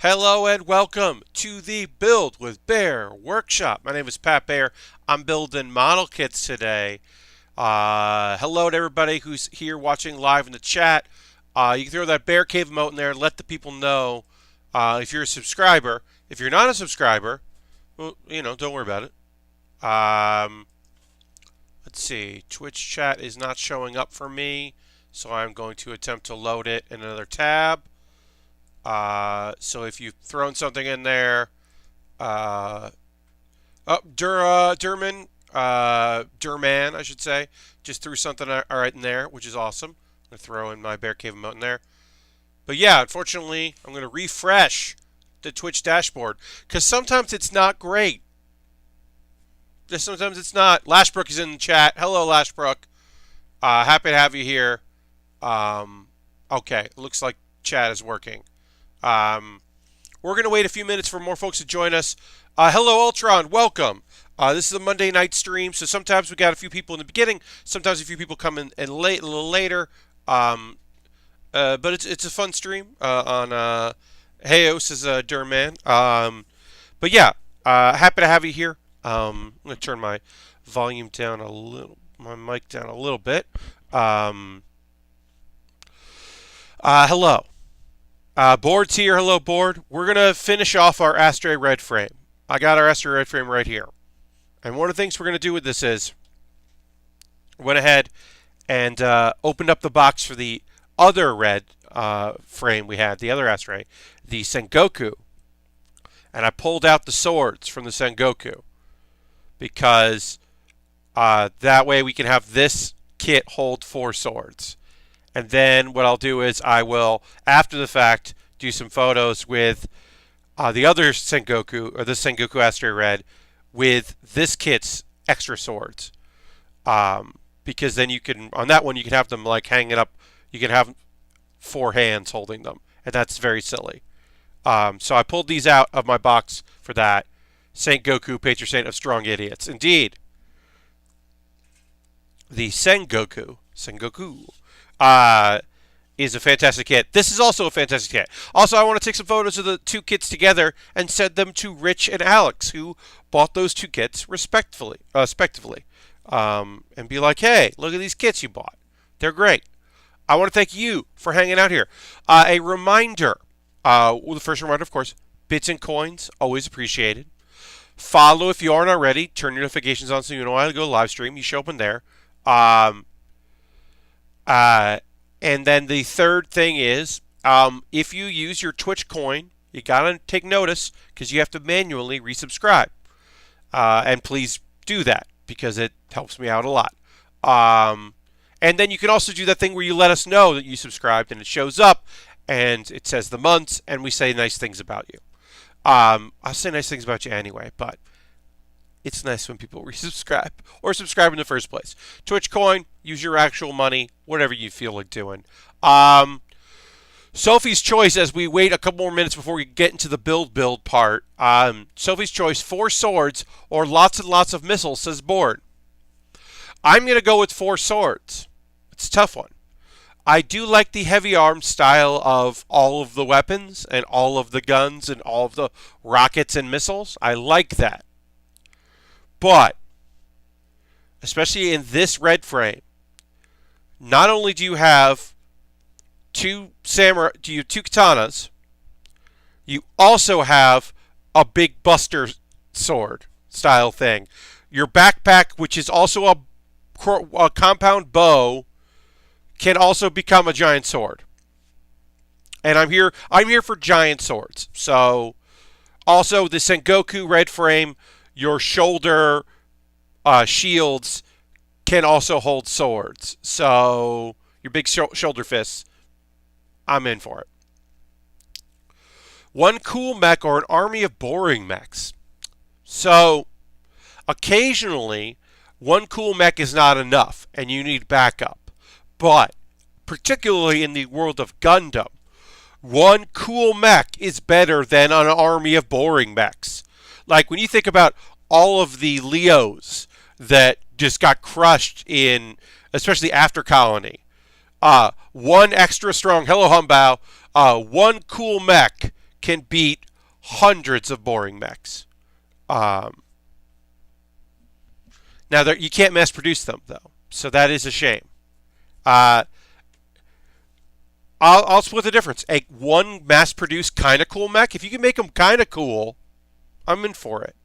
Hello and welcome to the Build with Baer workshop. My name is Pat Baer. I'm building model kits today. Hello to everybody who's here watching live in the chat. You can throw that Bear Cave emote in there and let the people know if you're a subscriber. If you're not a subscriber, well, don't worry about it. Let's see. Twitch chat is not showing up for me, so I'm going to attempt to load it in another tab. So if you've thrown something in there, Durman, I should say, just threw something right in there, which is awesome. I'm going to throw in my Bear Cave emote in there. But yeah, unfortunately, I'm going to refresh the Twitch dashboard, because sometimes it's not great. Just sometimes it's not. Lashbrook is in the chat. Hello, Lashbrook. Happy to have you here. Okay, it looks like chat is working. We're going to wait a few minutes for more folks to join us. Hello, Ultron. Welcome. This is a Monday night stream, so sometimes we got a few people in the beginning. Sometimes a few people come in a little later. But it's a fun stream on Heos is Durman. But yeah, happy to have you here. I'm going to turn my volume down a little, my mic down a little bit. Hello. Board's here. Hello, Board. We're going to finish off our Astray red frame. I got our Astray red frame right here. And one of the things we're going to do with this is went ahead and opened up the box for the other red frame we had, the other Astray, the Sengoku. And I pulled out the swords from the Sengoku because that way we can have this kit hold 4 swords. And then what I'll do is I will, after the fact, do some photos with the other Sengoku, or the Sengoku Astray Red, with this kit's extra swords. Because then you can, on that one, you can have them like hanging up. You can have 4 hands holding them. And that's very silly. So I pulled these out of my box for that. Saint Goku, patron saint of strong idiots. Indeed. The Sengoku. Is a fantastic kit. This is also a fantastic kit. Also, I want to take some photos of the 2 kits together and send them to Rich and Alex, who bought those 2 kits respectively. And be like, hey, look at these kits you bought. They're great. I want to thank you for hanging out here. A reminder, the first reminder, of course, bits and coins, always appreciated. Follow if you aren't already. Turn your notifications on so you know when I go live stream. You show up in there. And then the third thing is, if you use your Twitch coin, you gotta take notice because you have to manually resubscribe. And please do that because it helps me out a lot. And then you can also do that thing where you let us know that you subscribed and it shows up and it says the months and we say nice things about you. I'll say nice things about you anyway, but it's nice when people resubscribe or subscribe in the first place. Twitch coin, use your actual money, whatever you feel like doing. Sophie's choice, as we wait a couple more minutes before we get into the build part. Sophie's choice, 4 swords or lots and lots of missiles, says Board. I'm going to go with 4 swords. It's a tough one. I do like the heavy arm style of all of the weapons and all of the guns and all of the rockets and missiles. I like that. But, especially in this red frame, not only do you have 2 katanas, you also have a big buster sword style thing. Your backpack, which is also a compound bow, can also become a giant sword. And I'm here for giant swords. So, also the Sengoku red frame, your shoulder shields can also hold swords. So, your big shoulder fists, I'm in for it. 1 cool mech or an army of boring mechs. So, occasionally, 1 cool mech is not enough, and you need backup. But, particularly in the world of Gundam, 1 cool mech is better than an army of boring mechs. Like, when you think about all of the Leos that just got crushed in, especially after Colony, 1 extra strong, hello Humbao, 1 cool mech can beat hundreds of boring mechs. Now, you can't mass produce them, though, so that is a shame. I'll split the difference. One mass-produced kind of cool mech, if you can make them kind of cool, I'm in for it.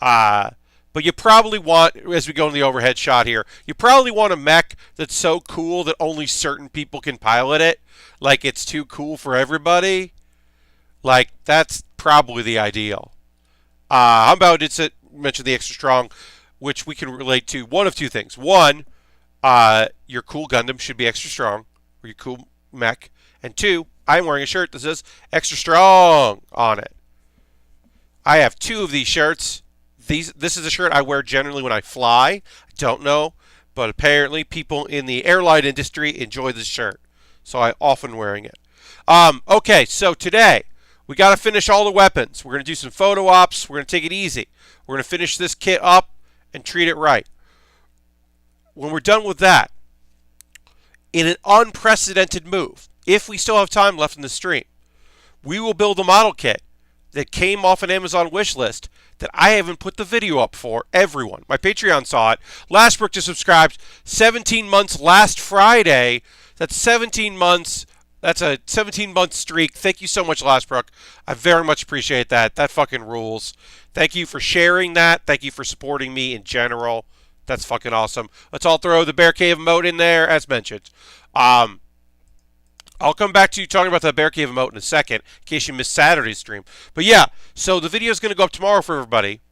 But you probably want, as we go in the overhead shot here, you probably want a mech that's so cool that only certain people can pilot it. Like, it's too cool for everybody. Like, that's probably the ideal. How about mention the extra strong, which we can relate to one of two things. One, your cool Gundam should be extra strong, or your cool mech. And two, I'm wearing a shirt that says extra strong on it. I have two of these shirts. This is a shirt I wear generally when I fly. I don't know, but apparently people in the airline industry enjoy this shirt, so I'm often wearing it. Okay, so today we got to finish all the weapons. We're going to do some photo ops. We're going to take it easy. We're going to finish this kit up and treat it right. When we're done with that, in an unprecedented move, if we still have time left in the stream, we will build a model kit that came off an Amazon wish list that I haven't put the video up for everyone. My Patreon saw it. Lastbrook just subscribed 17 months last Friday. That's 17 months. That's a 17-month streak. Thank you so much, Lastbrook. I very much appreciate that. That fucking rules. Thank you for sharing that. Thank you for supporting me in general. That's fucking awesome. Let's all throw the Bear Cave emote in there, as mentioned. I'll come back to you talking about the Bear Cave emote in a second, in case you missed Saturday's stream. But yeah, so the video is going to go up tomorrow for everybody.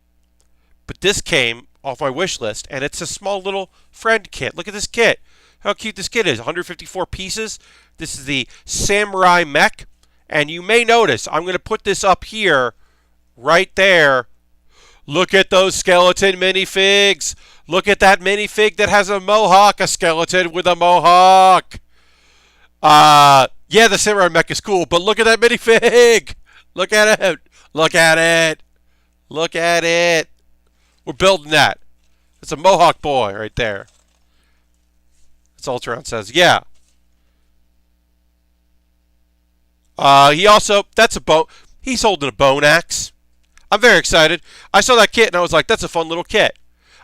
But this came off my wish list, and it's a small little friend kit. Look at this kit. How cute this kit is. 154 pieces. This is the Samurai Mech. And you may notice, I'm going to put this up here, right there. Look at those skeleton minifigs. Look at that minifig that has a mohawk. A skeleton with a mohawk. Yeah, the Samurai Mech is cool, but look at that minifig. Look at it. Look at it. Look at it. We're building that. It's a mohawk boy right there. That's all Ultron says. Yeah. He also, that's a bone. He's holding a bone axe. I'm very excited. I saw that kit and I was like, that's a fun little kit.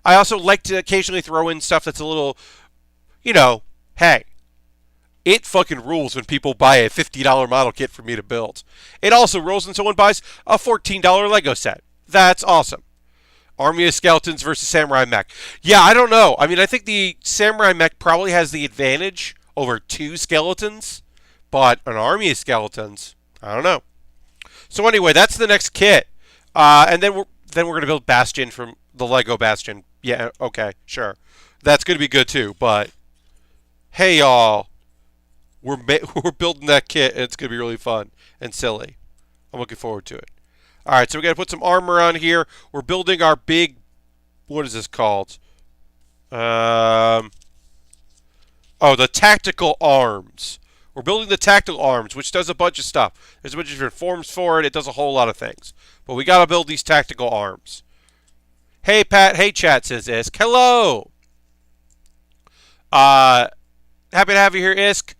I also like to occasionally throw in stuff that's a little, you know, hey, it fucking rules when people buy a $50 model kit for me to build. It also rules when someone buys a $14 Lego set. That's awesome. Army of Skeletons versus Samurai Mech. Yeah, I don't know. I mean, I think the Samurai Mech probably has the advantage over two skeletons, but an Army of Skeletons, I don't know. So anyway, that's the next kit. And then we're going to build Bastion from the Lego Bastion. Yeah, okay, sure. That's going to be good too, but hey y'all, we're building that kit and it's going to be really fun and silly. I'm looking forward to it. All right, so we got to put some armor on here. We're building our big, what is this called? Oh, the tactical arms. We're building the tactical arms, which does a bunch of stuff. There's a bunch of different forms for it. It does a whole lot of things. But we got to build these tactical arms. Hey, Pat. Hey, chat, says Isk. Hello. Happy to have you here, Isk.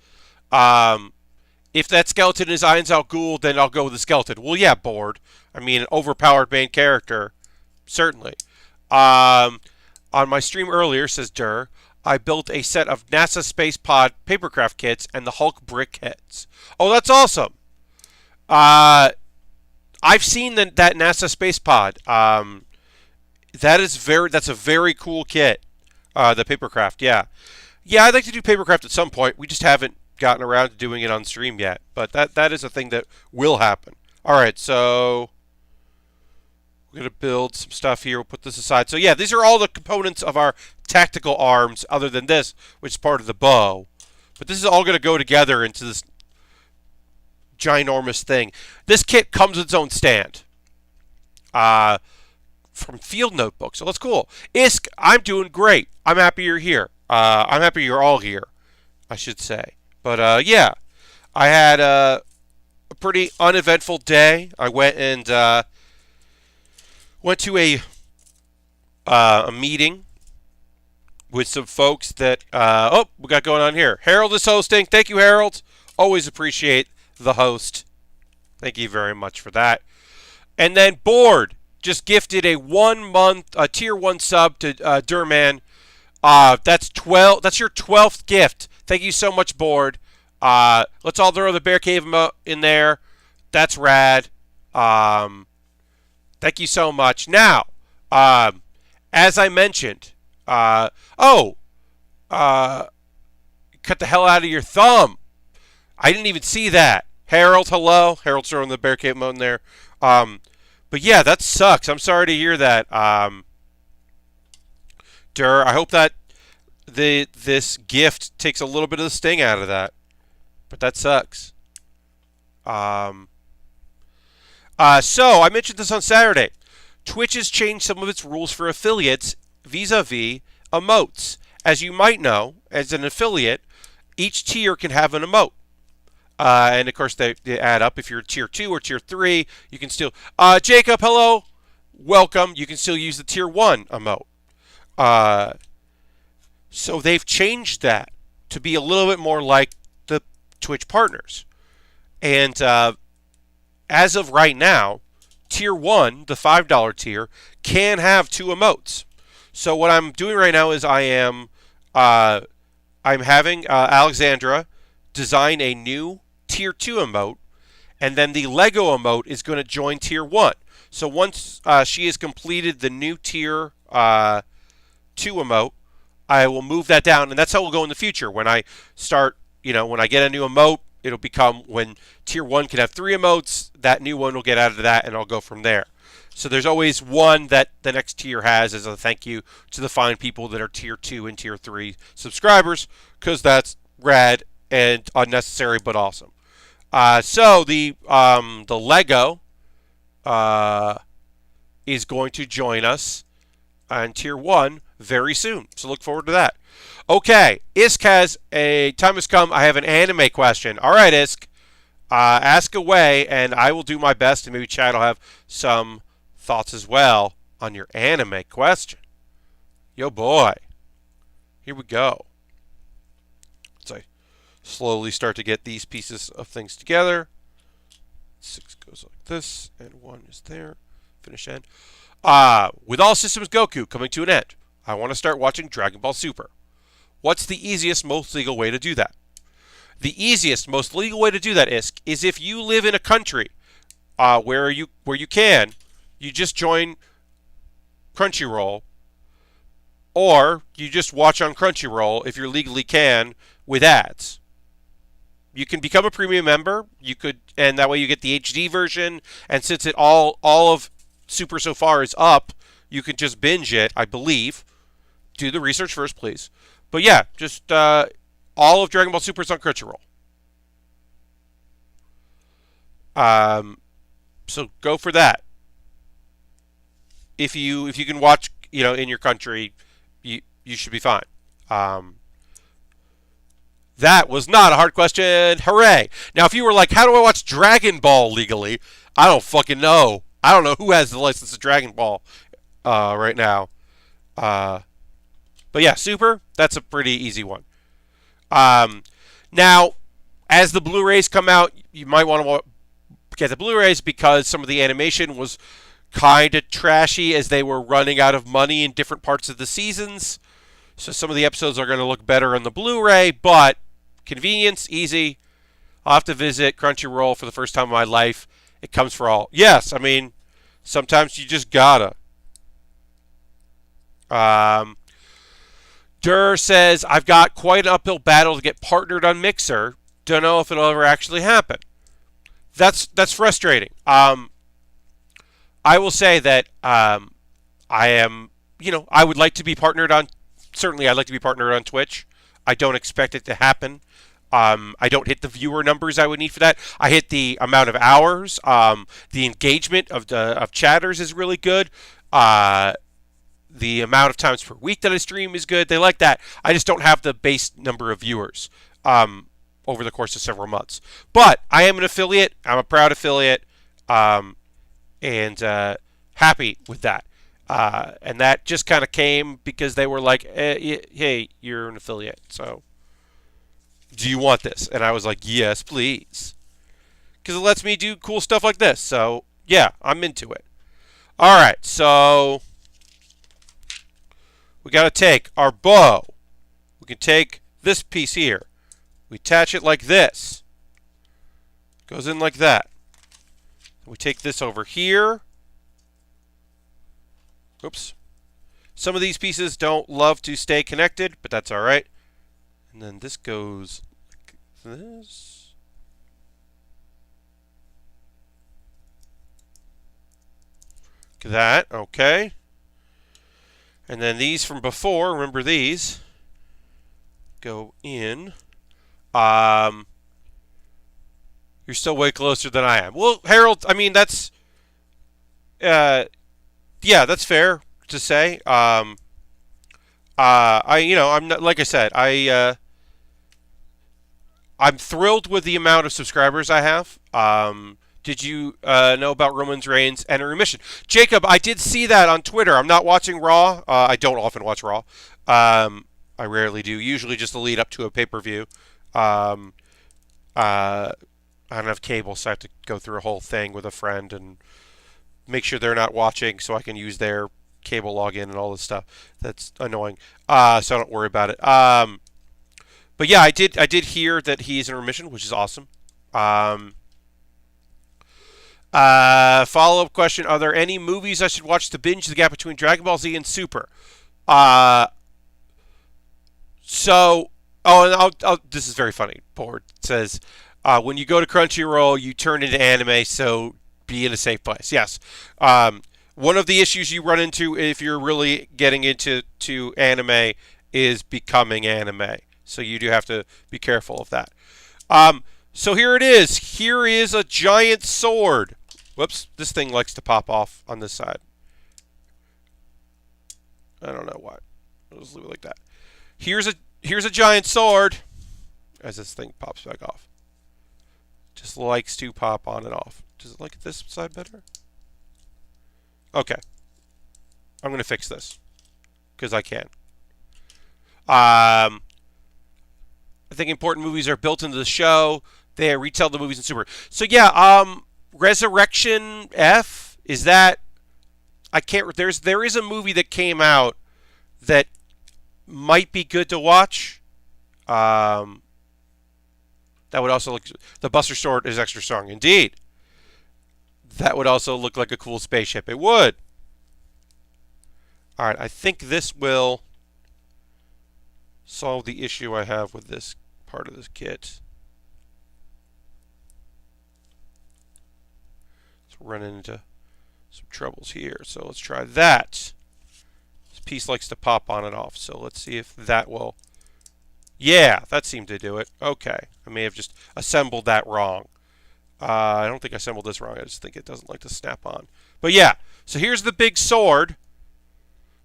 If that skeleton is Irons Out Ghoul, then I'll go with the skeleton. Well, yeah, bored. I mean, an overpowered main character. Certainly. On my stream earlier, says Durr, I built a set of NASA Space Pod papercraft kits and the Hulk brick kits. Oh, that's awesome. I've seen that NASA Space Pod. That's a very cool kit. The papercraft, yeah. Yeah, I'd like to do papercraft at some point. We just haven't gotten around to doing it on stream yet. But that is a thing that will happen. Alright, so we're going to build some stuff here. We'll put this aside. So yeah, these are all the components of our tactical arms other than this, which is part of the bow. But this is all going to go together into this ginormous thing. This kit comes with its own stand. From Field Notebook. So that's cool. Isk, I'm doing great. I'm happy you're here. I'm happy you're all here, I should say. But yeah, I had a pretty uneventful day. I went and went to a meeting with some folks that we got going on here. Harold is hosting. Thank you, Harold. Always appreciate the host. Thank you very much for that. And then Board just gifted a 1 month tier 1 sub to Durman. That's 12. That's your 12th gift. Thank you so much, Board. Let's all throw the Bear Cave in there. That's rad. Thank you so much. Now, as I mentioned, cut the hell out of your thumb. I didn't even see that. Harold, hello. Harold's throwing the Bear Cave mode in there. But yeah, that sucks. I'm sorry to hear that. Dur, I hope that this gift takes a little bit of the sting out of that. But that sucks. So I mentioned this on Saturday. Twitch has changed some of its rules for affiliates vis-a-vis emotes. As you might know, as an affiliate, each tier can have an emote. And of course, they add up. If you're tier 2 or tier 3, you can still. Jacob, hello. Welcome. You can still use the tier 1 emote. So they've changed that to be a little bit more like the Twitch partners. And as of right now, tier 1, the $5 tier, can have 2 emotes. So what I'm doing right now is I'm having Alexandra design a new tier 2 emote, and then the Lego emote is going to join tier 1. So once she has completed the new tier 2 emote, I will move that down, and that's how we'll go in the future. When I start, when I get a new emote, it'll become when tier 1 can have 3 emotes, that new one will get added to that, and I'll go from there. So there's always one that the next tier has as a thank you to the fine people that are tier 2 and tier 3 subscribers, because that's rad and unnecessary but awesome. So the Lego is going to join us on tier 1 very soon. So look forward to that. Okay, Isk has a time has come. I have an anime question. All right, Isk, ask away, and I will do my best, and maybe Chad will have some thoughts as well on your anime question. Yo, boy. Here we go. So I slowly start to get these pieces of things together. 6 goes like this, and 1 is there. Finish end. With all systems Goku coming to an end, I want to start watching Dragon Ball Super. What's the easiest, most legal way to do that? The easiest, most legal way to do that, Isk, is if you live in a country where you can, you just join Crunchyroll, or you just watch on Crunchyroll if you legally can with ads. You can become a premium member. You could, and that way you get the HD version. And since it all of Super so far is up, you can just binge it, I believe. Do the research first, please. But yeah, just all of Dragon Ball Super is on Crunchyroll. So go for that. If you can watch, in your country, you should be fine. That was not a hard question. Hooray! Now, if you were like, how do I watch Dragon Ball legally? I don't fucking know. I don't know who has the license to Dragon Ball right now. But yeah, Super, that's a pretty easy one. Now, as the Blu-rays come out, you might want to get the Blu-rays because some of the animation was kind of trashy as they were running out of money in different parts of the seasons. So some of the episodes are going to look better on the Blu-ray, but convenience, easy. I'll have to visit Crunchyroll for the first time in my life. It comes for all. Yes, I mean, sometimes you just gotta. Durr says, I've got quite an uphill battle to get partnered on Mixer. Don't know if it'll ever actually happen. That's frustrating. I will say that I am, I would like to be partnered on, certainly I'd like to be partnered on Twitch. I don't expect it to happen. I don't hit the viewer numbers I would need for that. I hit the amount of hours. The engagement of chatters is really good. The amount of times per week that I stream is good. They like that. I just don't have the base number of viewers over the course of several months. But I am an affiliate. I'm a proud affiliate. And happy with that. And that just kind of came because they were like, hey, you're an affiliate, so do you want this? And I was like, yes, please. because it lets me do cool stuff like this. So, yeah, I'm into it. All right, so we got to take our bow. We can take this piece here. We attach it like this. Goes in like that. We take this over here. Oops. Some of these pieces don't love to stay connected, but that's all right. And then this goes like this. Like that, okay. And then these from before, remember these, go in. You're still way closer than I am. Well, Harold, I mean, that's, yeah, that's fair to say. I'm not, like I said, I'm thrilled with the amount of subscribers I have. Did you know about Roman Reigns and remission? Jacob, I did see that on Twitter. I'm not watching Raw. I don't often watch Raw. I rarely do. Usually just the lead up to a pay-per-view. I don't have cable, so I have to go through a whole thing with a friend and make sure they're not watching so I can use their cable login and all this stuff. That's annoying. So I don't worry about it. But yeah, I did hear that he's in remission, which is awesome. Follow-up question: are there any movies I should watch to binge the gap between Dragon Ball Z and Super? This is very funny. Board says, when you go to Crunchyroll, you turn into anime, so be in a safe place. Yes. One of the issues you run into if you're really getting into anime is becoming anime. So you do have to be careful of that. So here it is. Here is a giant sword. Whoops, this thing likes to pop off on this side. I don't know why. I'll just leave it like that. Here's a giant sword. As this thing pops back off. Just likes to pop on and off. Does it like this side better? Okay. I'm going to fix this. Because I can. I think important movies are built into the show. They retell the movies in Super. So yeah, Resurrection F, is that, I can't, there is a movie that came out that might be good to watch. That would also look, the Buster Sword is extra strong. Indeed. That would also look like a cool spaceship. It would. Alright, I think this will solve the issue I have with this part of this kit. Let's run into some troubles here. So let's try that. This piece likes to pop on and off. So let's see if that will... Yeah, that seemed to do it. Okay. I may have just assembled that wrong. I don't think I assembled this wrong. I just think it doesn't like to snap on. But yeah, so here's the big sword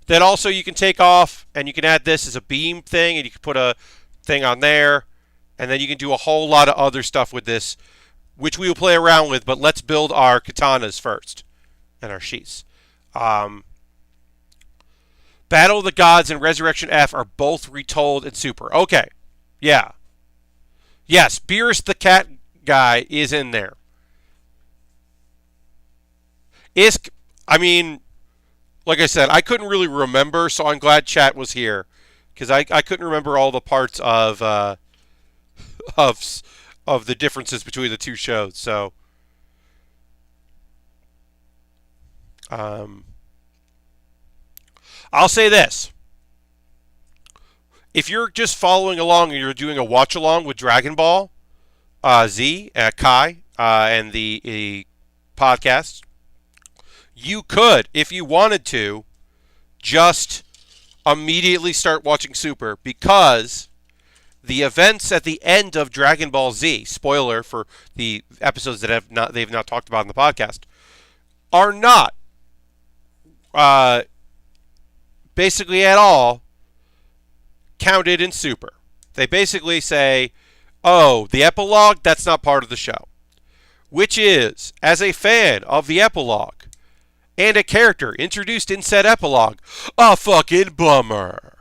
that also you can take off, and you can add this as a beam thing, and you can put a thing on there, and then you can do a whole lot of other stuff with this, which we will play around with, but let's build our katanas first, and our sheaths. Battle of the Gods and Resurrection F are both retold in Super. Okay, yeah. Yes, Beerus the cat guy is in there. I mean, like I said, I couldn't really remember, so I'm glad chat was here, because I couldn't remember all the parts of the differences between the two shows. So, I'll say this: if you're just following along and you're doing a watch along with Dragon Ball Z, Kai, and the podcast, you could, if you wanted to, just immediately start watching Super, because the events at the end of Dragon Ball Z, spoiler for the episodes that they've not talked about in the podcast, are not basically at all counted in Super. They basically say, oh, the epilogue, that's not part of the show. Which is, as a fan of the epilogue, and a character introduced in said epilogue, a fucking bummer.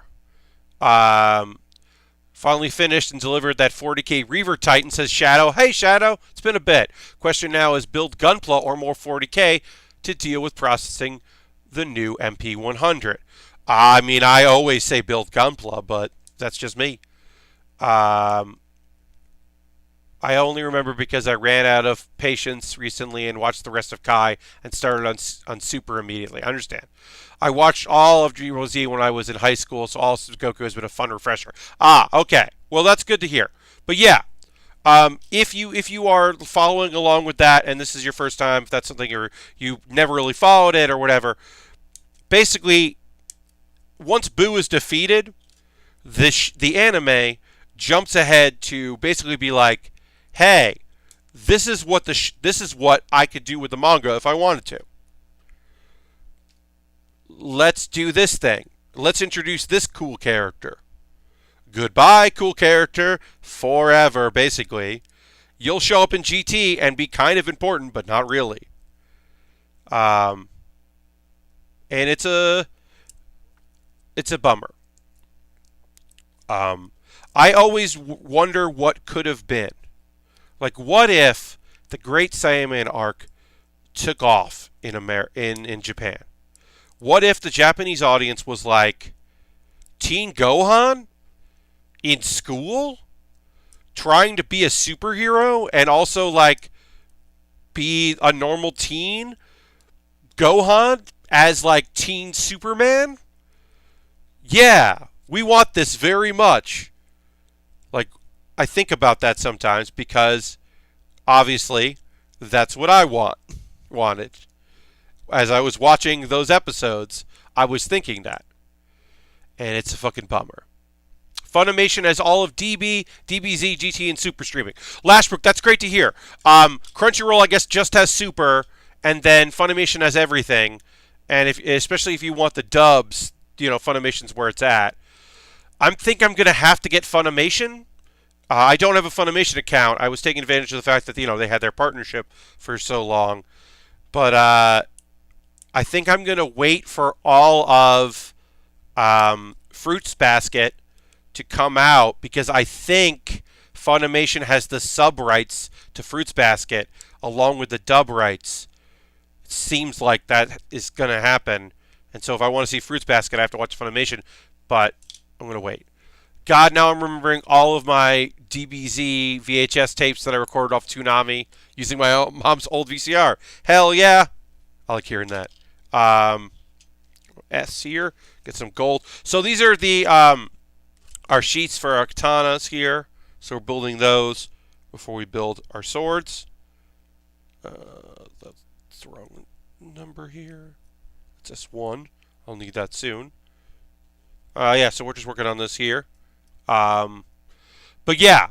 Finally finished and delivered that 40k Reaver Titan, says Shadow. Hey, Shadow, it's been a bit. Question now is build Gunpla or more 40k to deal with processing the new MP100. I mean, I always say build Gunpla, but that's just me. I only remember because I ran out of patience recently and watched the rest of Kai and started on Super immediately. I understand. I watched all of Dragon Z when I was in high school, so all of Goku has been a fun refresher. Okay. Well, that's good to hear. But yeah, if you are following along with that, and this is your first time, if that's something you never really followed it or whatever, basically, once Boo is defeated, the anime jumps ahead to basically be like, hey, this is what this is what I could do with the manga if I wanted to. Let's do this thing. Let's introduce this cool character. Goodbye, cool character, forever, basically. You'll show up in GT and be kind of important, but not really. And it's a bummer. I always wonder what could have been. Like, what if the Great Saiyaman arc took off in Japan? What if the Japanese audience was like, Teen Gohan in school, trying to be a superhero and also like be a normal teen? Gohan as like teen Superman? Yeah, we want this very much. Like, I think about that sometimes because obviously that's what I wanted. As I was watching those episodes, I was thinking that. And it's a fucking bummer. Funimation has all of DB, DBZ, GT, and Super streaming. Lashbrook, that's great to hear. Crunchyroll, I guess, just has Super, and then Funimation has everything. And especially if you want the dubs, Funimation's where it's at. I think I'm going to have to get Funimation. I don't have a Funimation account. I was taking advantage of the fact that, they had their partnership for so long. But I think I'm going to wait for all of Fruits Basket to come out because I think Funimation has the sub rights to Fruits Basket along with the dub rights. It seems like that is going to happen. And so if I want to see Fruits Basket, I have to watch Funimation. But I'm going to wait. God, now I'm remembering all of my DBZ VHS tapes that I recorded off Toonami using my mom's old VCR. Hell yeah. I like hearing that. S here. Get some gold. So these are the our sheets for our katanas here. So we're building those before we build our swords. That's the wrong number here. It's S1. I'll need that soon. Yeah, so we're just working on this here. But yeah,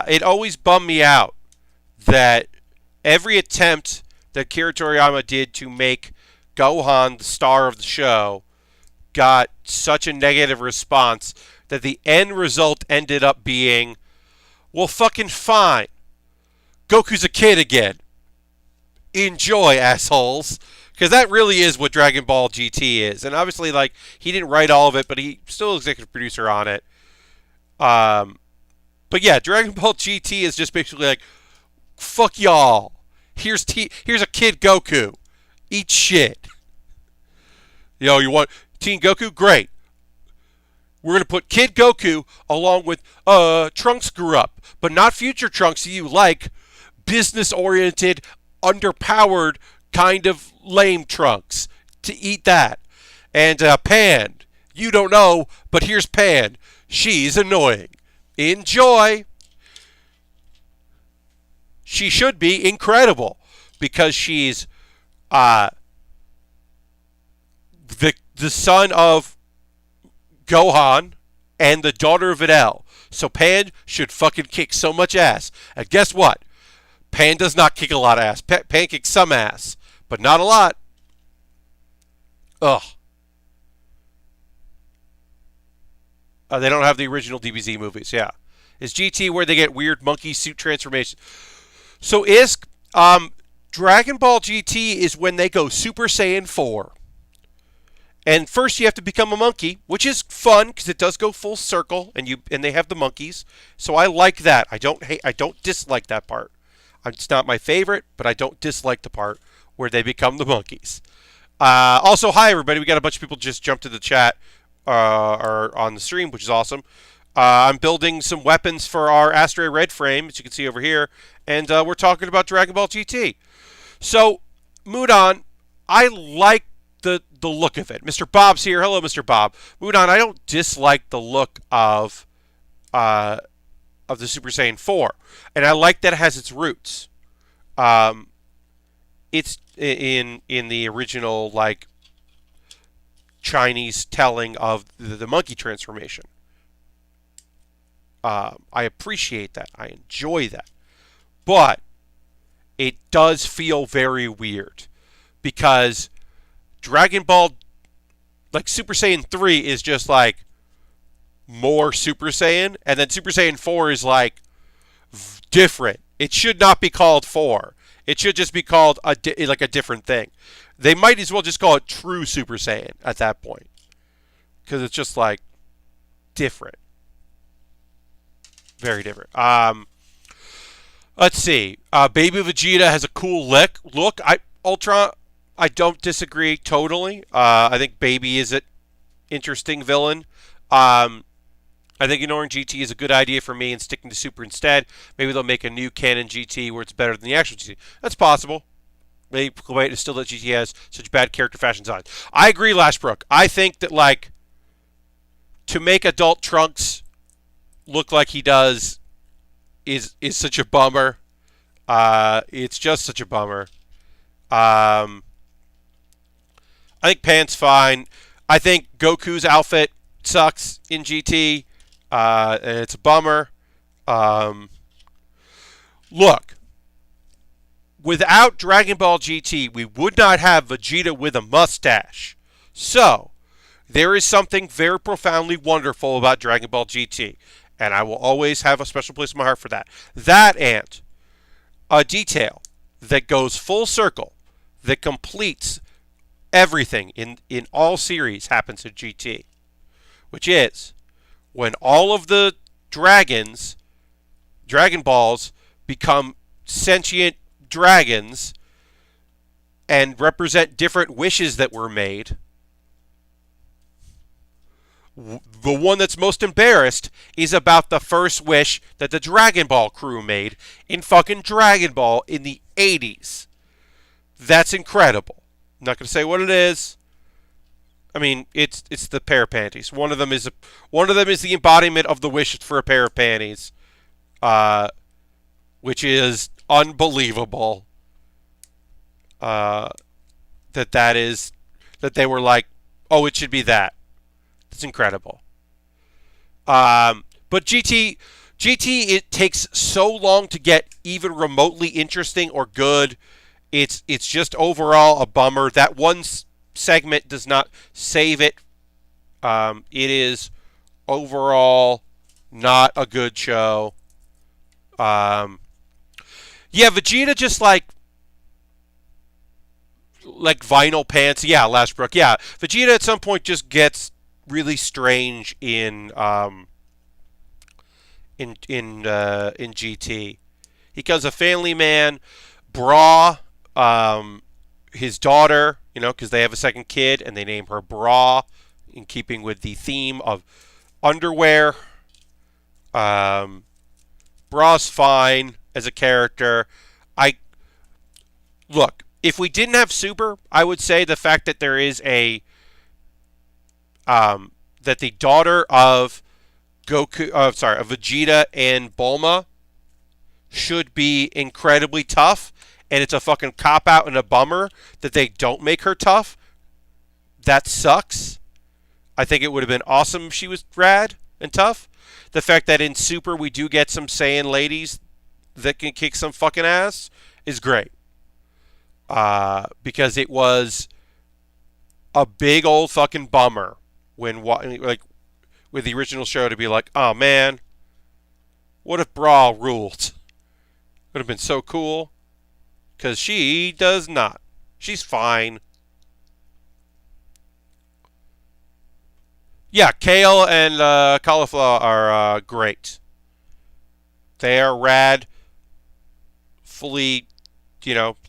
it always bummed me out that every attempt that Akira Toriyama did to make Gohan the star of the show got such a negative response that the end result ended up being, well, fucking fine. Goku's a kid again. Enjoy, assholes. Because that really is what Dragon Ball GT is. And obviously, like, he didn't write all of it, but he still executive producer on it. But yeah, Dragon Ball GT is just basically like, fuck y'all. Here's a kid Goku. Eat shit. You want Teen Goku? Great. We're going to put Kid Goku along with Trunks grew up. But not future Trunks you like. Business-oriented, underpowered, kind of lame Trunks. To eat that. And Pan. You don't know, but here's Pan. She's annoying. Enjoy. She should be incredible because she's the son of Gohan and the daughter of Videl. So Pan should fucking kick so much ass. And guess what? Pan does not kick a lot of ass. Pan kicks some ass, but not a lot. Ugh. They don't have the original DBZ movies, yeah. Is GT where they get weird monkey suit transformation? So is Dragon Ball GT is when they go Super Saiyan 4. And first you have to become a monkey, which is fun because it does go full circle, and they have the monkeys. So I like that. I don't dislike that part. It's not my favorite, but I don't dislike the part where they become the monkeys. Also, hi everybody. We got a bunch of people just jumped to the chat or on the stream, which is awesome. I'm building some weapons for our Astray Red frame, as you can see over here, and we're talking about Dragon Ball GT. So, Mudon, I like the look of it. Mr. Bob's here. Hello, Mr. Bob. Mudon, I don't dislike the look of the Super Saiyan 4, and I like that it has its roots. It's in the original like Chinese telling of the monkey transformation. I appreciate that. I enjoy that. But it does feel very weird because Dragon Ball, like Super Saiyan 3 is just like more Super Saiyan, and then Super Saiyan 4 is like different. It should not be called 4. It should just be called like a different thing. They might as well just call it True Super Saiyan at that point because it's just like different. Very different. Let's see. Baby Vegeta has a cool look. Ultron, I don't disagree totally. I think Baby is an interesting villain. I think ignoring GT is a good idea for me and sticking to Super instead. Maybe they'll make a new canon GT where it's better than the actual GT. That's possible. Maybe it's still that GT has such bad character fashion design. I agree, Lashbrook. I think that like to make adult Trunks look like he does is such a bummer. It's just such a bummer. I think Pan's fine. I think Goku's outfit sucks in GT. And it's a bummer. Look, without Dragon Ball GT, we would not have Vegeta with a mustache. So, there is something very profoundly wonderful about Dragon Ball GT. And I will always have a special place in my heart for that. That and a detail that goes full circle, that completes everything in all series happens in GT. Which is when all of the Dragon Balls become sentient dragons and represent different wishes that were made. The one that's most embarrassed is about the first wish that the Dragon Ball crew made in fucking Dragon Ball in the 80s. That's incredible. I'm not going to say what it is. I mean, it's the pair of panties. One of them is the embodiment of the wish for a pair of panties, which is unbelievable. That they were like, oh, it should be that. It's incredible. But GT, it takes so long to get even remotely interesting or good. It's just overall a bummer. That one segment does not save it. It is overall not a good show. Yeah, Vegeta just like vinyl pants. Yeah, Lashbrook. Yeah, Vegeta at some point just gets really strange in GT. He becomes a family man. Bra, his daughter, because they have a second kid and they name her Bra, in keeping with the theme of underwear. Bra's fine as a character. Look, if we didn't have Super, I would say the fact that there is that the daughter of of Vegeta and Bulma should be incredibly tough, and it's a fucking cop-out and a bummer that they don't make her tough. That sucks. I think it would have been awesome if she was rad and tough. The fact that in Super we do get some Saiyan ladies that can kick some fucking ass is great. Because it was a big old fucking bummer when, with the original show to be like, oh man, what if Bra ruled? Would have been so cool. Because she does not. She's fine. Yeah, kale and cauliflower are great. They are rad, fully,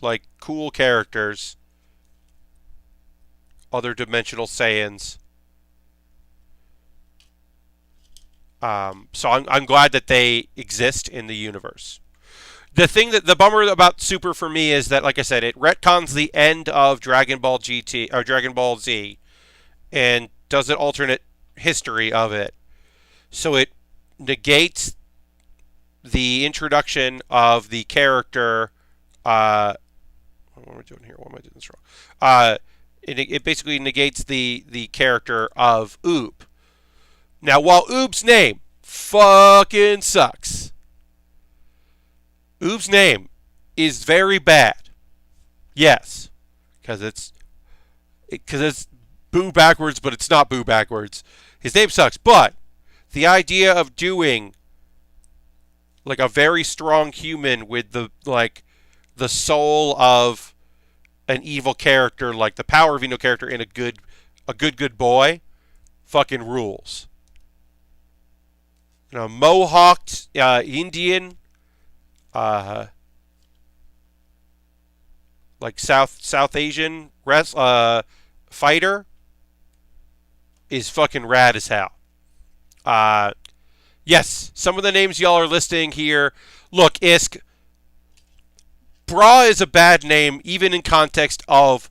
like cool characters, other dimensional Saiyans. So I'm glad that they exist in the universe. The bummer about Super for me is that, like I said, it retcons the end of Dragon Ball GT or Dragon Ball Z and does an alternate history of it. So it negates the introduction of the character. What am I doing here? Why am I doing this wrong? It basically negates the character of Oob. Now, while Oob's name fucking sucks, Oob's name is very bad. Yes, because it's Boo backwards, but it's not Boo backwards. His name sucks, but the idea of doing like a very strong human with the soul of an evil character, like the power of evil character in a good boy, fucking rules. Mohawked Indian, like South Asian fighter is fucking rad as hell. Yes, some of the names y'all are listing here. Look, Isk, Bra is a bad name, even in context of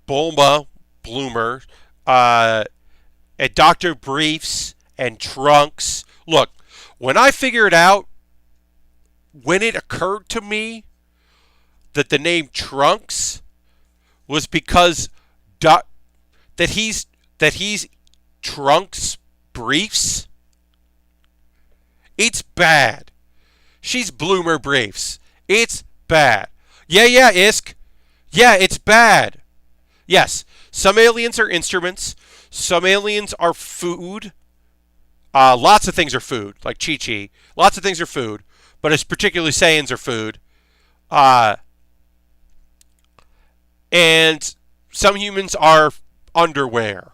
Bulma, Bloomer, and Dr. Briefs, and Trunks. Look, when I figured out, when it occurred to me that the name Trunks was because that he's Trunks Briefs, it's bad. She's Bloomer Briefs. It's bad. Yeah, Isk. Yeah, it's bad. Yes, some aliens are instruments. Some aliens are food. Lots of things are food, like Chi-Chi. Lots of things are food, but it's particularly Saiyans are food. And some humans are underwear.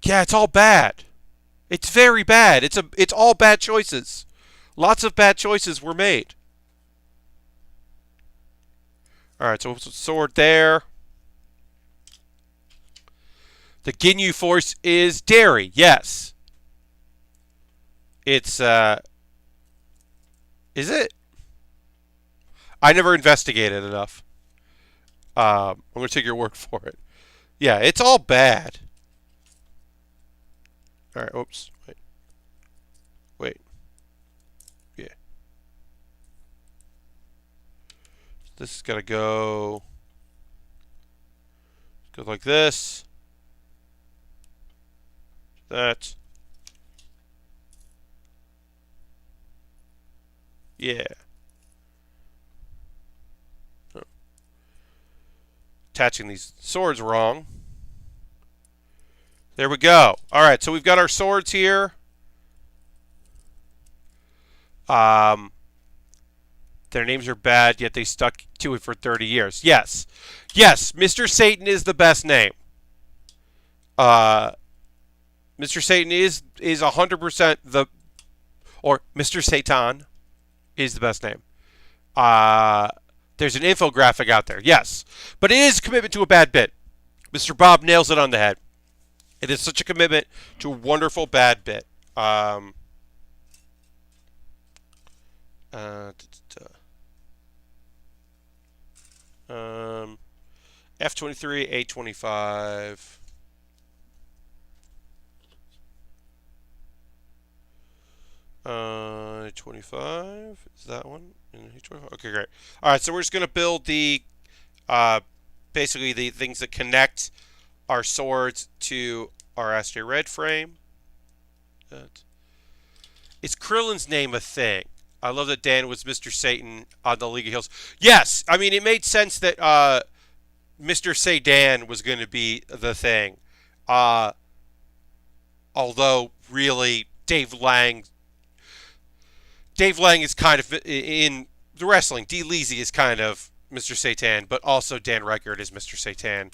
Yeah, it's all bad. It's very bad. It's all bad choices. Lots of bad choices were made. All right, so sword there. The Ginyu Force is dairy. Yes. It's is it? I never investigated enough. I'm gonna take your word for it. Yeah, it's all bad. All right. Oops. Wait. Yeah. This is gonna go like this. That. Yeah. Oh. Attaching these swords wrong. There we go. All right, so we've got our swords here. Their names are bad, yet they stuck to it for 30 years. Yes. Yes, Mr. Satan is the best name. Mr. Satan is 100% or Mr. Satan is the best name. There's an infographic out there, yes. But it is a commitment to a bad bit. Mr. Bob nails it on the head. It is such a commitment to a wonderful bad bit. F23, A25. A25 is that one? Okay, great. All right, so we're just gonna build the basically the things that connect our swords to our Astray Red frame. Is Krillin's name a thing? I love that Dan was Mr. Satan on the League of Heroes. Yes, I mean it made sense that Mr. Satan was going to be the thing. Although really Dave Lang is kind of in the wrestling. D. Leasy is kind of Mr. Satan, but also Dan Reichert is Mr. Satan.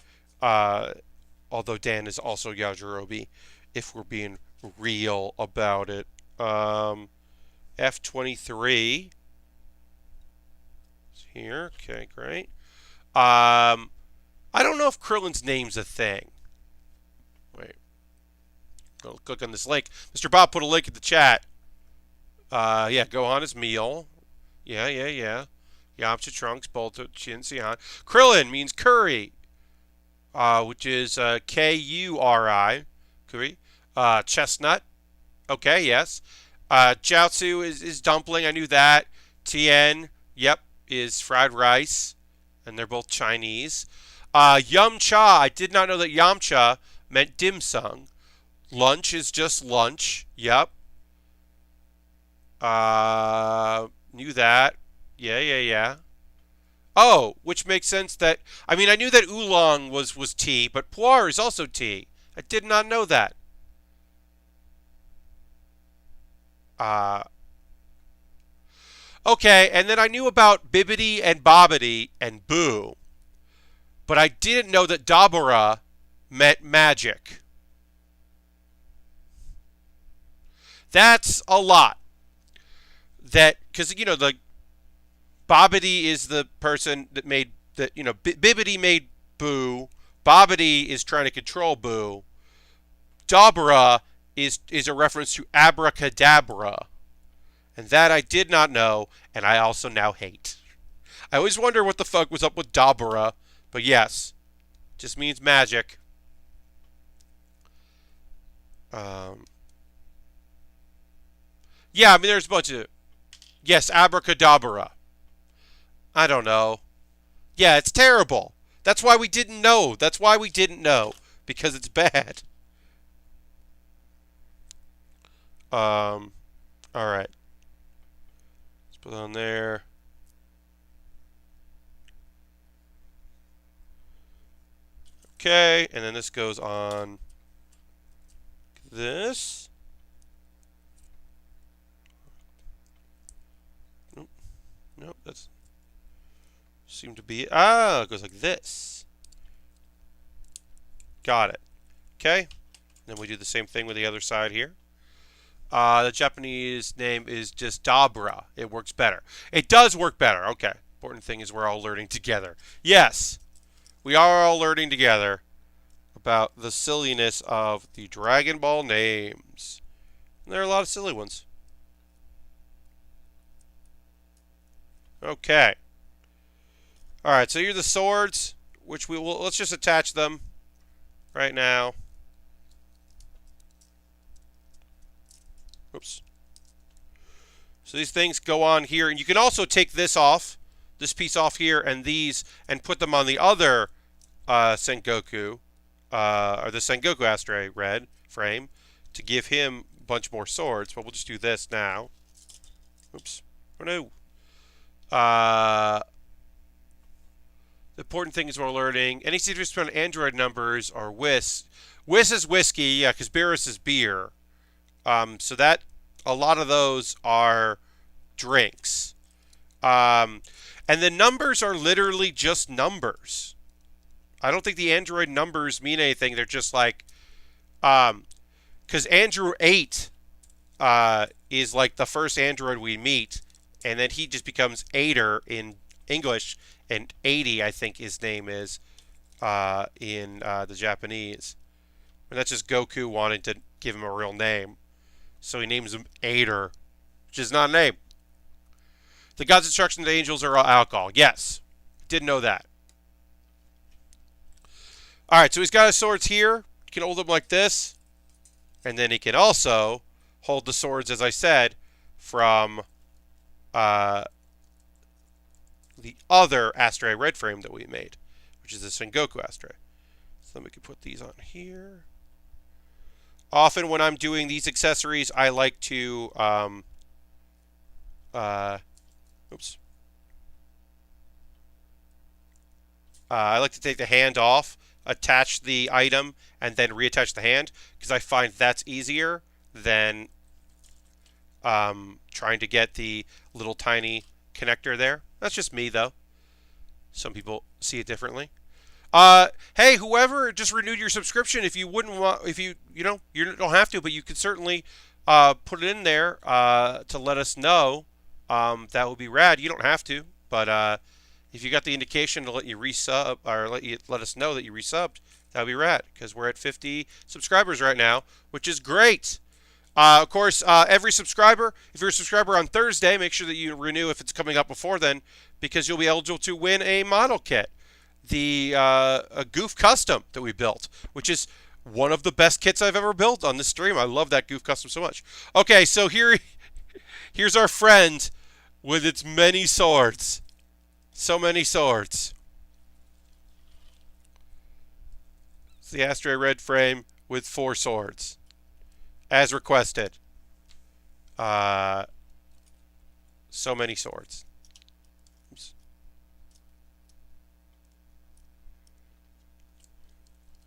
Although Dan is also Yajirobe, if we're being real about it. F23 is here. Okay, great. I don't know if Krillin's name's a thing. Wait. I'll click on this link. Mr. Bob put a link in the chat. Yeah, Gohan is meal. Yeah. Yamcha, Trunks, Bolto, Shin, Sihan. Krillin means curry, which is Kuri. Curry. Chestnut. Okay, yes. Jiaozu is dumpling. I knew that. Tien, yep, is fried rice. And they're both Chinese. Yum Cha. I did not know that Yamcha meant dim sum. Lunch is just lunch. Yep. Knew that. Yeah. Oh, which makes sense that... I mean, I knew that oolong was tea, but pu'er is also tea. I did not know that. Okay, and then I knew about bibbidi and bobbidi and boo. But I didn't know that Dabura meant magic. That's a lot. That, because, you know, the Bobbidi is the person that made, that, you know, Bibbidi made Boo. Bobbidi is trying to control Boo. Dabura is a reference to abracadabra. And that I did not know, and I also now hate. I always wonder what the fuck was up with Dabura, but yes, just means magic. Yeah, I mean, there's a bunch of... Yes, abracadabra. I don't know. Yeah, it's terrible. That's why we didn't know. Because it's bad. Alright. Let's put it on there. Okay, and then this goes on this. Nope, that's seemed to be it. Ah, it goes like this. Got it. Okay. Then we do the same thing with the other side here. The Japanese name is just Dabra. It works better. It does work better. Okay. Important thing is we're all learning together. Yes. We are all learning together about the silliness of the Dragon Ball names. And there are a lot of silly ones. Okay. Alright, so here are the swords, which we will, let's just attach them right now. Oops. So these things go on here, and you can also take this off, this piece off here, and these, and put them on the other Sengoku, or the Sengoku Astray Red frame, to give him a bunch more swords, but we'll just do this now. Oops. Oh no. The important thing is we're learning. Any citrus on Android numbers are whis. Whis is whiskey, yeah, because Beerus is beer. So that, a lot of those are drinks. And the numbers are literally just numbers. I don't think the Android numbers mean anything. They're just like, because Andrew 8 is like the first Android we meet, and then he just becomes Aider in English, and 80, I think his name is, in the Japanese. And that's just Goku wanting to give him a real name. So he names him Aider, which is not a name. The God's instruction to the angels are alcohol. Yes. Didn't know that. Alright, so he's got his swords here. He can hold them like this. And then he can also hold the swords, as I said, from the other Astray Red frame that we made, which is the Sengoku Astray. So then we can put these on here. Often when I'm doing these accessories, I like to, oops. I like to take the hand off, attach the item, and then reattach the hand, because I find that's easier than trying to get the little tiny connector there. That's just me, though. Some people see it differently. Hey, whoever just renewed your subscription, if you wouldn't want, if you know, you don't have to, but you could certainly put it in there to let us know. That would be rad. You don't have to, but if you got the indication to let you resub or let us know that you resubbed, that would be rad because we're at 50 subscribers right now, which is great. Of course, every subscriber, if you're a subscriber on Thursday, make sure that you renew if it's coming up before then, because you'll be eligible to win a model kit, the a Goof Custom that we built, which is one of the best kits I've ever built on this stream. I love that Goof Custom so much. Okay, so here's our friend with its many swords. So many swords. It's the Astray red frame with 4 swords. As requested. So many swords. Oops.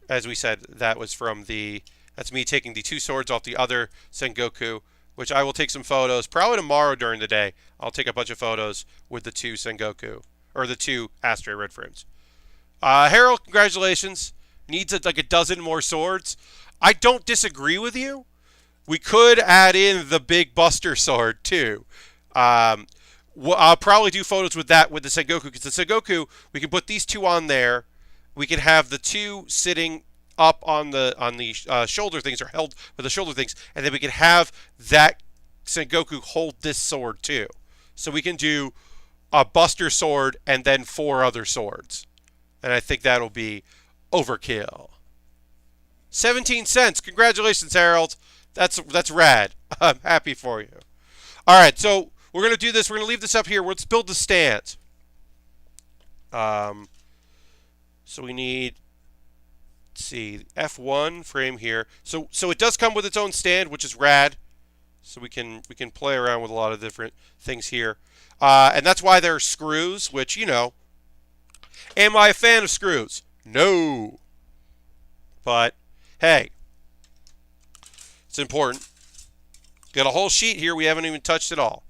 As we said, that was from that's me taking the 2 swords off the other Sengoku, which I will take some photos. Probably tomorrow during the day, I'll take a bunch of photos with the 2 Sengoku, or the 2 Astray red frames. Harold, congratulations. Needs like a dozen more swords. I don't disagree with you. We could add in the big Buster sword, too. I'll probably do photos with that, with the Sengoku, because the Sengoku, we can put these 2 on there. We can have the 2 sitting up on the shoulder things, or held with the shoulder things, and then we can have that Sengoku hold this sword, too. So we can do a Buster sword and then 4 other swords. And I think that'll be overkill. 17 cents. Congratulations, Harold. That's rad. I'm happy for you. All right, so we're going to do this. We're going to leave this up here. Let's build the stand. So we need, let's see, F1 frame here. So it does come with its own stand, which is rad. So we can play around with a lot of different things here. And that's why there are screws, which, you know, am I a fan of screws? No. But, hey. It's important. Got a whole sheet here we haven't even touched at all.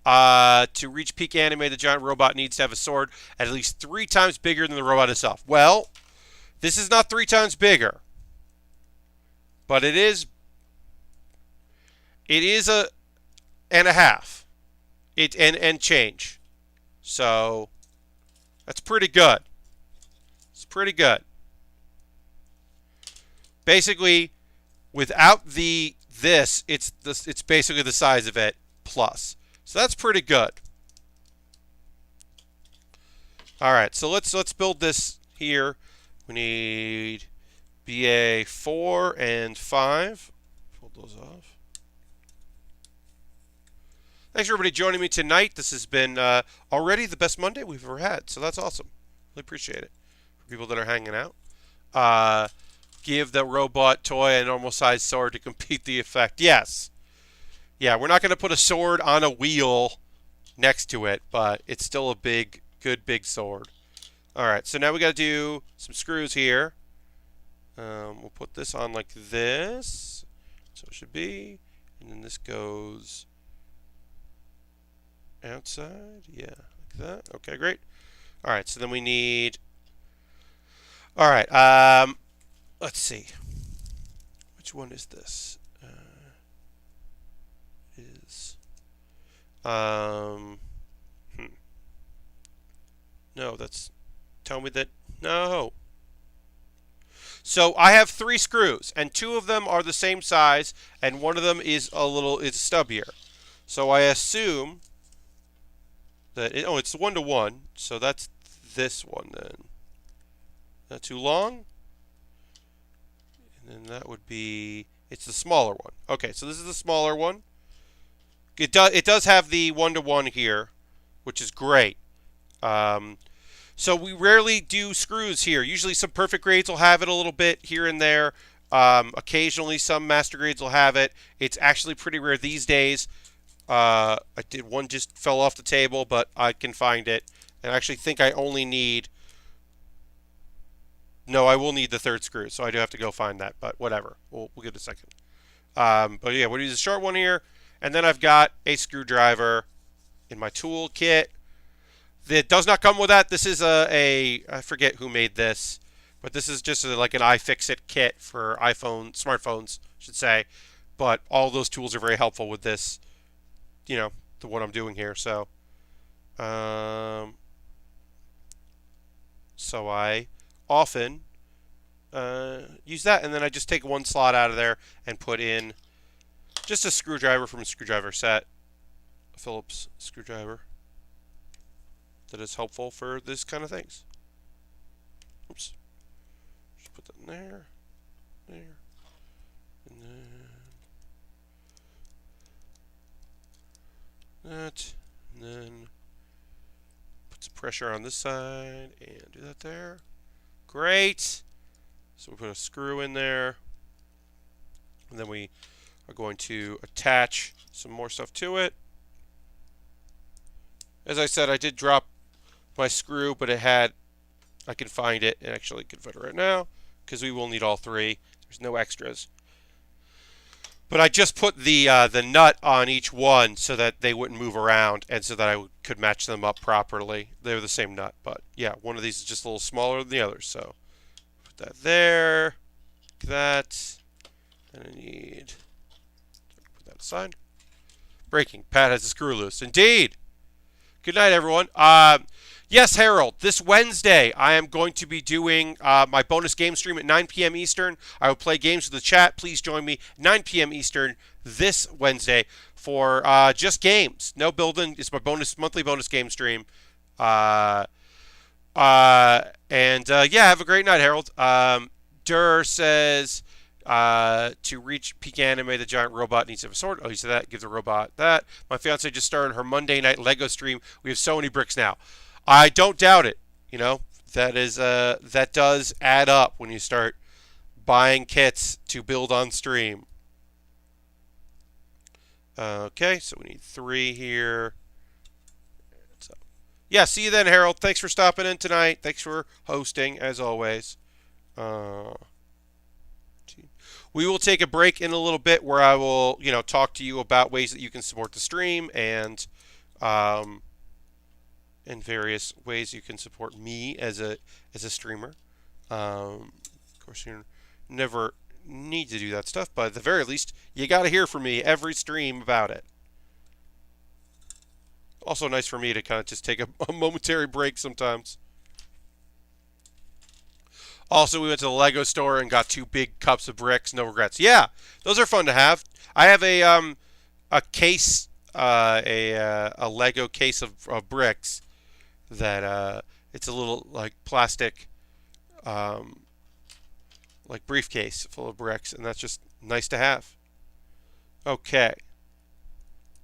To reach peak anime, the giant robot needs to have a sword at least 3 times bigger than the robot itself. Well, this is not 3 times bigger. But it is a and a half. And change. So that's pretty good. It's pretty good. Basically, without this, it's basically the size of it plus. So that's pretty good. All right, so let's build this here. We need BA 4 and 5. Fold those off. Thanks for everybody joining me tonight. This has been already the best Monday we've ever had, so that's awesome. Really appreciate it. For people that are hanging out. Give the robot toy a normal size sword to compete the effect. Yes. Yeah, we're not going to put a sword on a wheel next to it, but it's still a good big sword. All right, so now we got to do some screws here. We'll put this on like this. So it should be. And then this goes outside. Yeah, like that. Okay, great. All right, so then we need... All right, let's see. Which one is this? No, that's... Tell me that... No. So I have 3 screws, and 2 of them are the same size, and one of them is is stubbier. So I assume that... it's 1-to-1, so that's this one then. Not too long? And then that would be... It's the smaller one. Okay, so this is the smaller one. It does have the 1-to-1 here, which is great. So we rarely do screws here. Usually some perfect grades will have it a little bit here and there. Occasionally some master grades will have it. It's actually pretty rare these days. One just fell off the table, but I can find it. And I actually think I only need... No, I will need the 3rd screw, so I do have to go find that, but whatever. We'll give it a second. But yeah, we'll use a short one here. And then I've got a screwdriver in my tool kit. That does not come with that. This is I forget who made this. But this is just like an iFixit kit for smartphones, I should say. But all those tools are very helpful with this, the what I'm doing here. Um, so I often use that, and then I just take one slot out of there and put in just a screwdriver from a screwdriver set, a Phillips screwdriver that is helpful for this kind of things. Oops. Just put that in there, and then that, and then put some pressure on this side and do that there. Great. So we put a screw in there, and then we are going to attach some more stuff to it. As I said, I did drop my screw, but I can find it and actually can fit it right now because we will need all three. There's no extras. But I just put the nut on each one so that they wouldn't move around and so that I could match them up properly. They're the same nut, but yeah, one of these is just a little smaller than the others. So put that there, like that, and I need to put that aside. Breaking. Pat has a screw loose. Indeed. Good night, everyone. Yes, Harold, this Wednesday I am going to be doing my bonus game stream at 9 p.m. Eastern. I will play games with the chat. Please join me 9 p.m. Eastern this Wednesday for just games. No building. It's my monthly bonus game stream. Yeah, have a great night, Harold. Durr says to reach peak anime, the giant robot needs to have a sword. Oh, he said that. Give the robot that. My fiance just started her Monday night Lego stream. We have so many bricks now. I don't doubt it. That does add up when you start buying kits to build on stream. Okay, so we need 3 here. So, yeah, see you then, Harold. Thanks for stopping in tonight. Thanks for hosting, as always. We will take a break in a little bit where I will, talk to you about ways that you can support the stream and various ways you can support me as a streamer. Of course, you never need to do that stuff, but at the very least, you got to hear from me every stream about it. Also nice for me to kind of just take a momentary break sometimes. Also, we went to the Lego store and got 2 big cups of bricks. No regrets. Yeah, those are fun to have. I have a case, a Lego case of bricks that it's a little like plastic, like briefcase full of bricks, and that's just nice to have. Okay,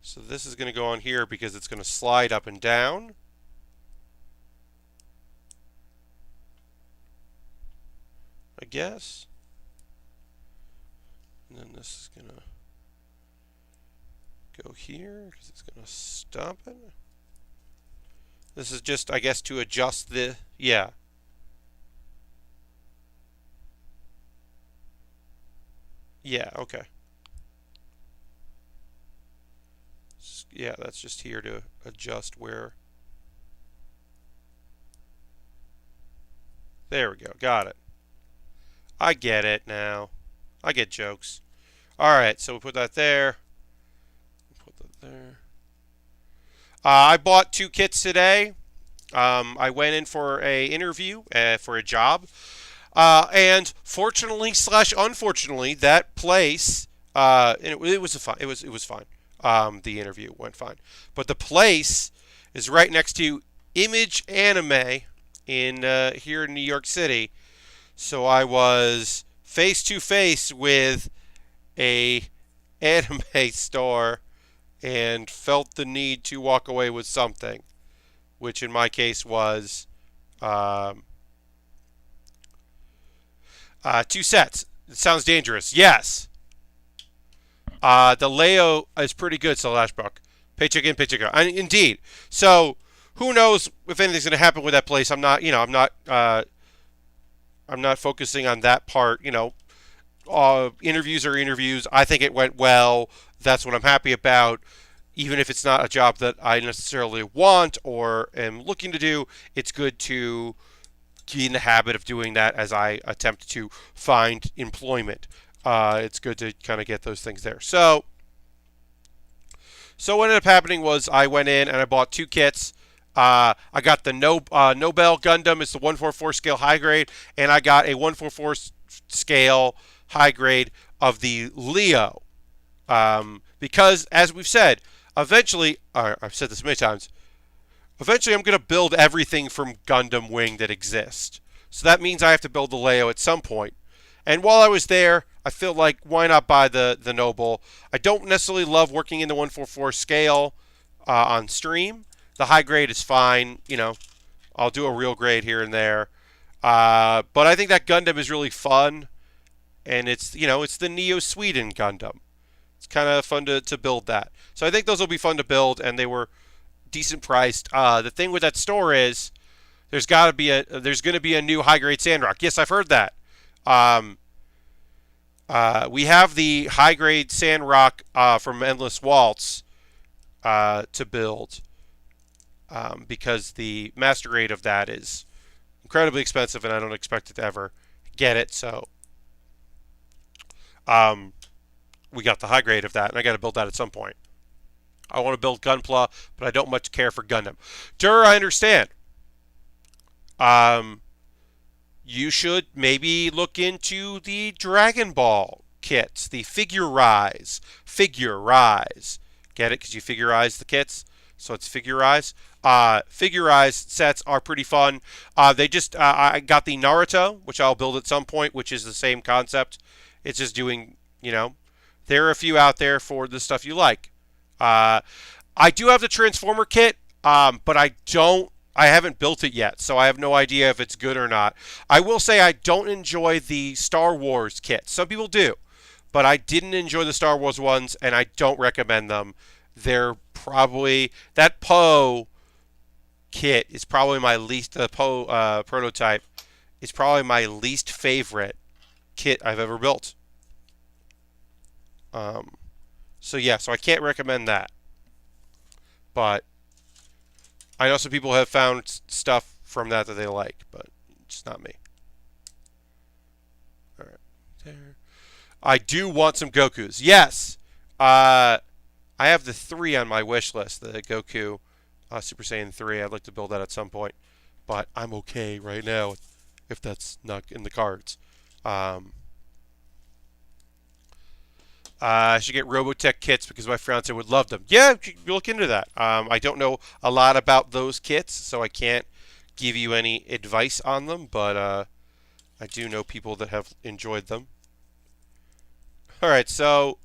so this is going to go on here because it's going to slide up and down. I guess. And then this is going to go here because it's going to stop it. This is just, I guess, to adjust the, yeah. Yeah, okay. Yeah, that's just here to adjust where. There we go, got it. I get it now. I get jokes. Alright, so we'll put that there. Put that there. I bought 2 kits today. I went in for a interview for a job. And fortunately / unfortunately, that place, it was fine. It was fine. The interview went fine. But the place is right next to Image Anime in here in New York City. So I was face to face with a anime store and felt the need to walk away with something, which in my case was 2 sets. It sounds dangerous. Yes. The Leo is pretty good, Slashbrook. Paycheck in, paycheck out. Indeed. So who knows if anything's going to happen with that place? I'm not focusing on that part. Interviews are interviews. I think it went well. That's what I'm happy about. Even if it's not a job that I necessarily want or am looking to do, it's good to be in the habit of doing that as I attempt to find employment. It's good to kind of get those things there. So what ended up happening was I went in and I bought 2 kits. I got the Nobel Gundam. It's the 144 scale high grade, and I got a 144 scale high grade of the Leo. Because, as we've said, eventually, I've said this many times, eventually I'm going to build everything from Gundam Wing that exists. So that means I have to build the Leo at some point. And while I was there, I feel like, why not buy the Noble? I don't necessarily love working in the 144 scale on stream. The high grade is fine. You know, I'll do a real grade here and there. But I think that Gundam is really fun. And it's, you know, it's the Neo Sweden Gundam. It's kind of fun to build that. So I think those will be fun to build, and they were decent priced. The thing with that store is there's going to be a new high grade Sandrock. Yes, I've heard that. We have the high grade Sandrock from Endless Waltz to build because the master grade of that is incredibly expensive, and I don't expect it to ever get it. So we got the high grade of that, and I got to build that at some point. I want to build Gunpla, but I don't much care for Gundam. Dur, I understand. You should maybe look into the Dragon Ball kits, the Figurize. Get it? Because you figurize the kits, so it's Figurize. Figurize sets are pretty fun. I got the Naruto, which I'll build at some point, which is the same concept. It's just doing, you know, there are a few out there for the stuff you like. I do have the Transformer kit, but I haven't built it yet, so I have no idea if it's good or not. I will say I don't enjoy the Star Wars kit. Some people do, but I didn't enjoy the Star Wars ones, and I don't recommend them. They're probably, that Poe kit is probably my least, the Poe prototype is probably my least favorite kit I've ever built. So I can't recommend that. But I know some people have found stuff from that they like, but it's not me. All right, there. I do want some Gokus. Yes, I have the 3 on my wish list. The Goku Super Saiyan 3. I'd like to build that at some point, but I'm okay right now if that's not in the cards. I should get Robotech kits because my fiance would love them. Yeah, you look into that. I don't know a lot about those kits, so I can't give you any advice on them, but I do know people that have enjoyed them. All right, so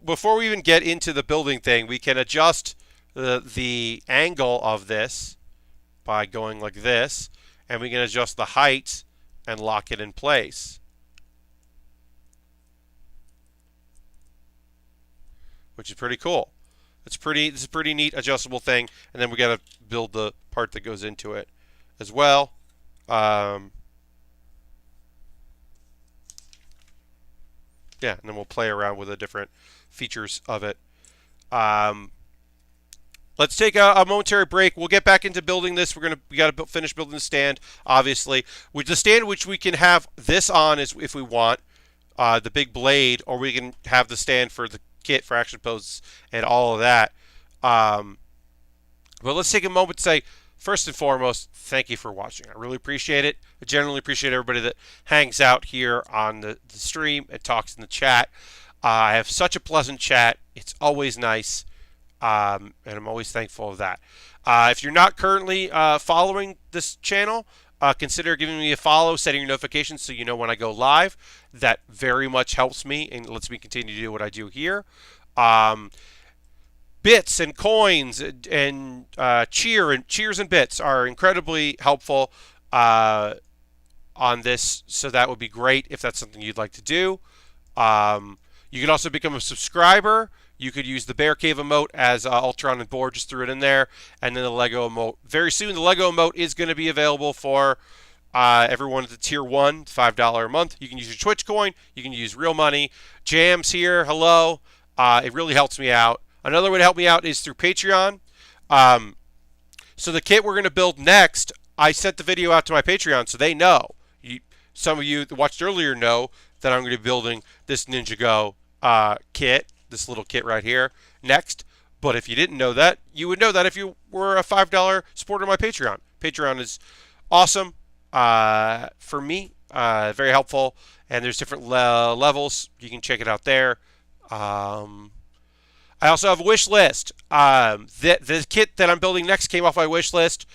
before we even get into the building thing, we can adjust the angle of this by going like this, and we can adjust the height and lock it in place, which is pretty cool. This is a pretty neat adjustable thing, and then we got to build the part that goes into it as well. Yeah, and then we'll play around with the different features of it. Let's take a momentary break. We'll get back into building this. We got to finish building the stand, obviously. With the stand, which we can have this on is if we want, the big blade, or we can have the stand for the kit for action poses and all of that. But let's take a moment to say, first and foremost, thank you for watching. I really appreciate it. I generally appreciate everybody that hangs out here on the stream and talks in the chat. I have such a pleasant chat. It's always nice, and I'm always thankful of that. If you're not currently following this channel, consider giving me a follow, setting your notifications so you know when I go live. That very much helps me and lets me continue to do what I do here. Bits and coins and cheers and bits are incredibly helpful on this, so that would be great if that's something you'd like to do. You can also become a subscriber. You could use the Bear Cave emote as Ultron and Boar just threw it in there, and then the Lego emote. Very soon, the Lego emote is going to be available for everyone at the Tier 1, $5 a month. You can use your Twitch coin. You can use real money. Jam's here. Hello. It really helps me out. Another way to help me out is through Patreon. So the kit we're going to build next I sent the video out to my Patreon, so they know. Some of you that watched earlier know that I'm going to be building this Ninjago kit, this little kit right here, next. But if you didn't know that, you would know that if you were a $5 supporter of my Patreon. Patreon is awesome for me, very helpful, and there's different levels. You can check it out there. I also have a wish list. The kit that I'm building next came off my wish list.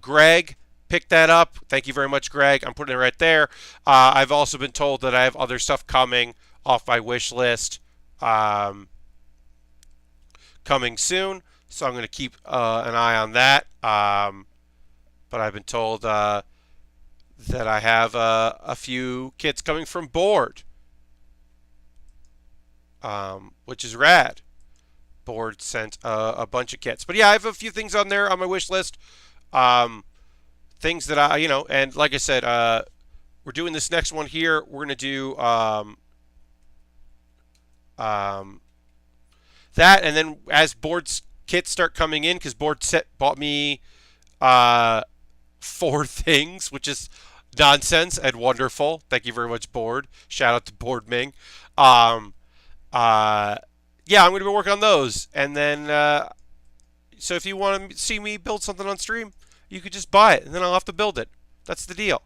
Greg picked that up. Thank you very much, Greg. I'm putting it right there. I've also been told that I have other stuff coming off my wish list coming soon. So I'm going to keep an eye on that. But I've been told that I have a few kits coming from Board, which is rad. Board sent a bunch of kits. But yeah, I have a few things on there on my wish list. Things that and like I said, we're doing this next one here. We're going to do that, and then as Board's kits start coming in, because Board bought me 4 things, which is nonsense and wonderful. Thank you very much, Board. Shout out to Board Ming. Yeah, I'm going to be working on those. And then, so if you want to see me build something on stream, you could just buy it, and then I'll have to build it. That's the deal.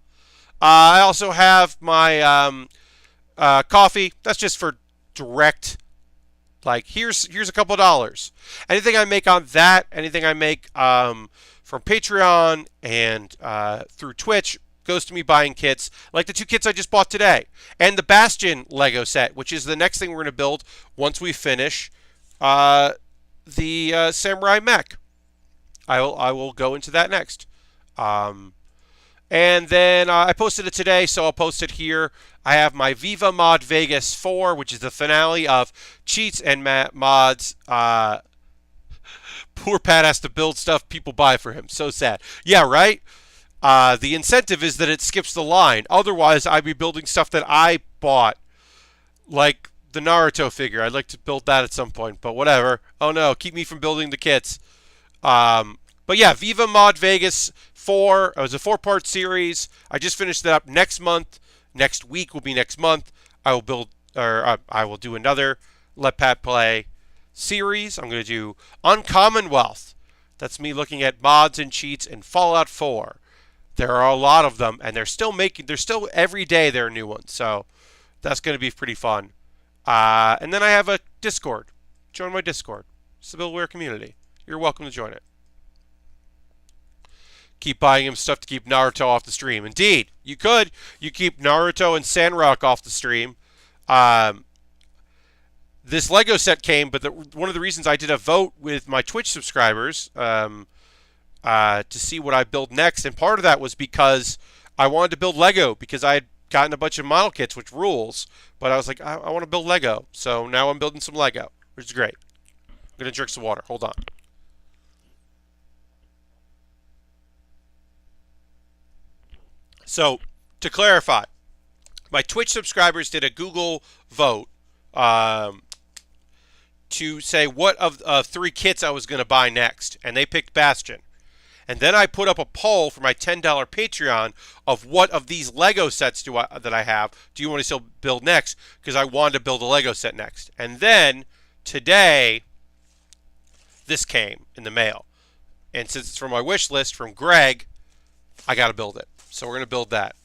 I also have my coffee. That's just for direct, like, here's a couple of dollars. Anything I make on that, anything I make from Patreon and through Twitch, goes to me buying kits, like the 2 kits I just bought today, and the Bastion Lego set, which is the next thing we're going to build once we finish the Samurai Mech. I will go into that next. And then I posted it today, so I'll post it here. I have my Viva Mod Vegas 4, which is the finale of Cheats and Mods. Poor Pat has to build stuff people buy for him. So sad. Yeah, right? The incentive is that it skips the line. Otherwise, I'd be building stuff that I bought, like the Naruto figure. I'd like to build that at some point, but whatever. Oh no, keep me from building the kits. But yeah, Viva Mod Vegas 4. It was a 4-part series. I just finished that up next month. Next week will be next month. I will build, or I will do another Let Pat Play series. I'm going to do Uncommon Wealth. That's me looking at mods and cheats in Fallout 4. There are a lot of them, and they're still every day there are new ones. So that's going to be pretty fun. And then I have a Discord. Join my Discord. It's the Buildware community. You're welcome to join it. Keep buying him stuff to keep Naruto off the stream. Indeed, you could. You keep Naruto and Sandrock off the stream. This Lego set came, but one of the reasons I did a vote with my Twitch subscribers to see what I build next, and part of that was because I wanted to build Lego, because I had gotten a bunch of model kits, which rules, but I was like, I want to build Lego, so now I'm building some Lego, which is great. I'm going to drink some water. Hold on. So, to clarify, my Twitch subscribers did a Google vote to say what of 3 kits I was going to buy next, and they picked Bastion. And then I put up a poll for my $10 Patreon of what of these Lego sets that I have do you want to still build next, because I wanted to build a Lego set next. And then today, this came in the mail. And since it's from my wish list from Greg, I got to build it. So we're going to build that.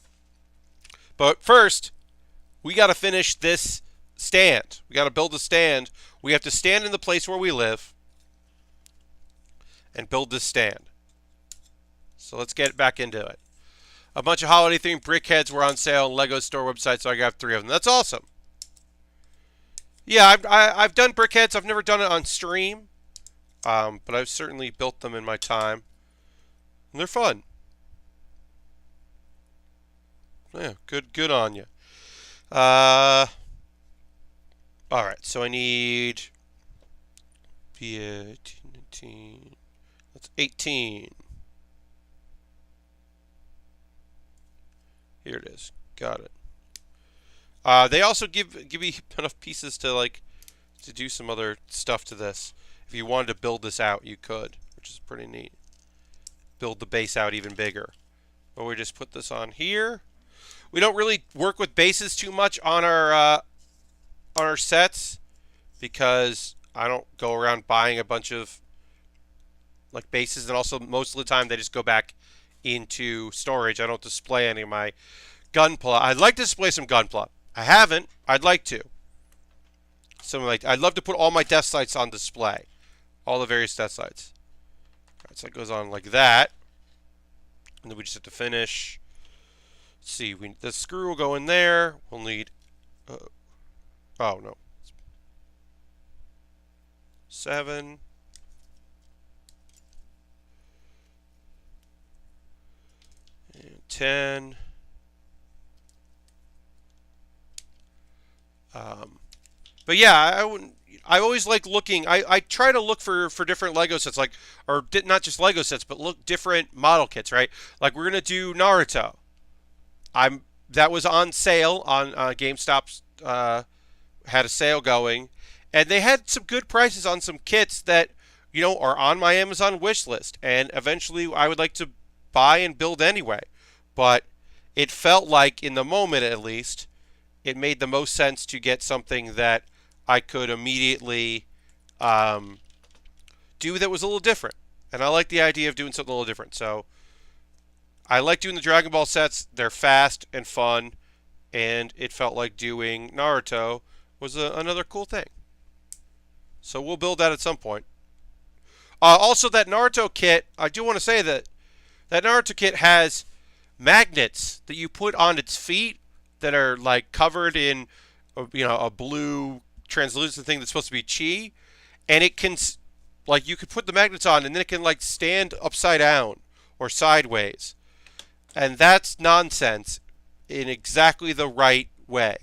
But first, we got to finish this stand. We got to build a stand. We have to stand in the place where we live and build this stand. So let's get back into it. A bunch of holiday-themed brickheads were on sale on Lego store website, so I got 3 of them. That's awesome. Yeah, I've done brickheads. I've never done it on stream, but I've certainly built them in my time. And they're fun. Yeah, good on you. All right, so I need 18. That's 18. Here it is. Got it. They also give me enough pieces to do some other stuff to this. If you wanted to build this out, you could, which is pretty neat. Build the base out even bigger. Or we just put this on here. We don't really work with bases too much on our sets because I don't go around buying a bunch of like bases, and also most of the time they just go back into storage. I don't display any of my gunpla. I'd like to display some gunpla. I haven't. I'd like to. I'd love to put all my death sights on display, all the various death sights. All right, so it goes on like that, and then we just have to finish. Let's see, the screw will go in there. We'll need. Oh no. 7. And 10. But yeah, I wouldn't. I always like looking. I try to look for different Lego sets, not just Lego sets, but look different model kits, right? Like we're gonna do Naruto. That was on sale on GameStop's. Had a sale going, and they had some good prices on some kits that are on my Amazon wish list, and eventually I would like to buy and build anyway. But it felt like, in the moment at least, it made the most sense to get something that I could immediately do that was a little different. And I like the idea of doing something a little different. So I like doing the Dragon Ball sets. They're fast and fun, and it felt like doing Naruto was another cool thing. So we'll build that at some point. Also, that Naruto kit, I do want to say that Naruto kit has magnets that you put on its feet that are like covered in a blue translucent thing that's supposed to be chi, and it can you could put the magnets on and then it can like stand upside down or sideways, and that's nonsense in exactly the right way.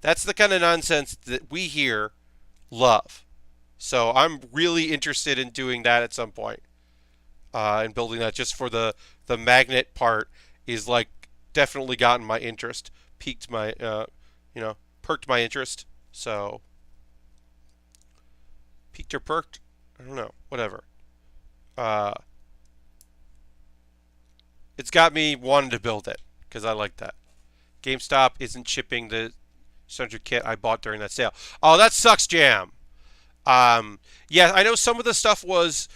That's the kind of nonsense that we here love. So I'm really interested in doing that at some point, and building that just for the magnet part is like definitely gotten my interest, piqued my perked my interest. So peaked or perked, I don't know, whatever. It's got me wanting to build it because I like that. GameStop isn't shipping the Central kit I bought during that sale. Oh, that sucks, Jam. Yeah, I know some of the stuff was,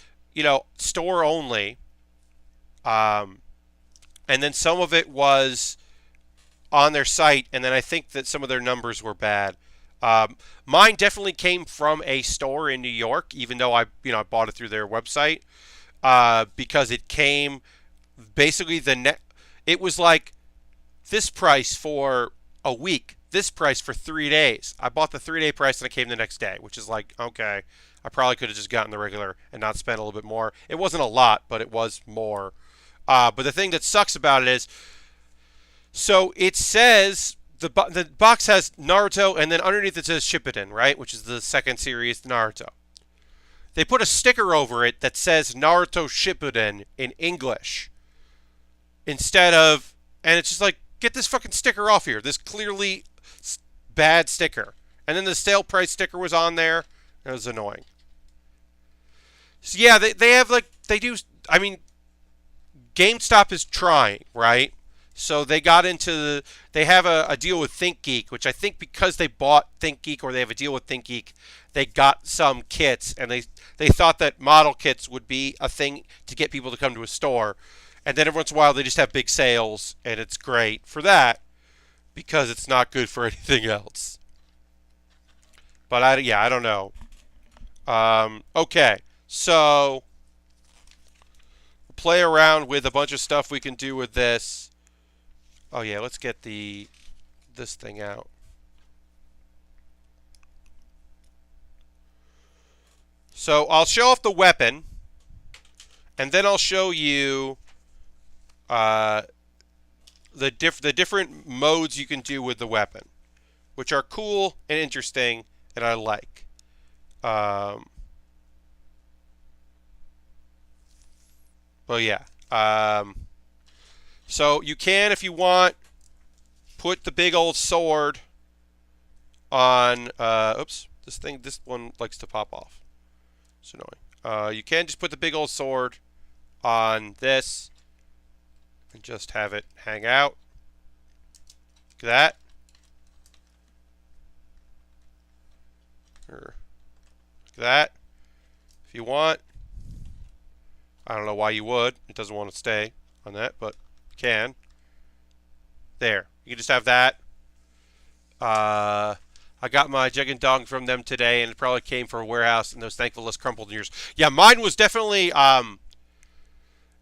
store only. And then some of it was on their site, and then I think that some of their numbers were bad. Mine definitely came from a store in New York, even though I bought it through their website, because it came basically it was like this price for a week, this price for 3 days. I bought the 3-day price and it came the next day, which is like, okay, I probably could have just gotten the regular and not spent a little bit more. It wasn't a lot, but it was more. But the thing that sucks about it is, so it says the box has Naruto, and then underneath it says Shippuden, right? Which is the second series Naruto. They put a sticker over it that says Naruto Shippuden in English instead of, and it's just like, get this fucking sticker off here. This clearly bad sticker. And then the sale price sticker was on there. It was annoying. So yeah, they have they do, I mean, GameStop is trying, right? So they got into they have a deal with ThinkGeek, which I think because they bought ThinkGeek, or they have a deal with ThinkGeek, they got some kits, and they thought that model kits would be a thing to get people to come to a store. And then every once in a while they just have big sales, and it's great for that because it's not good for anything else. But I don't know. Okay, so play around with a bunch of stuff we can do with this. Oh yeah, let's get this thing out. So I'll show off the weapon, and then I'll show you the different modes you can do with the weapon, which are cool and interesting, and I like. Well, yeah. So you can, if you want, put the big old sword on. Oops, this one likes to pop off. It's annoying. You can just put the big old sword on this, and just have it hang out. Like that. Or like that. If you want. I don't know why you would. It doesn't want to stay on that, but you can. There. You can just have that. I got my Jug and Dong from them today, and it probably came from a warehouse, and those thankfulness crumpled in yours. Yeah, mine was definitely,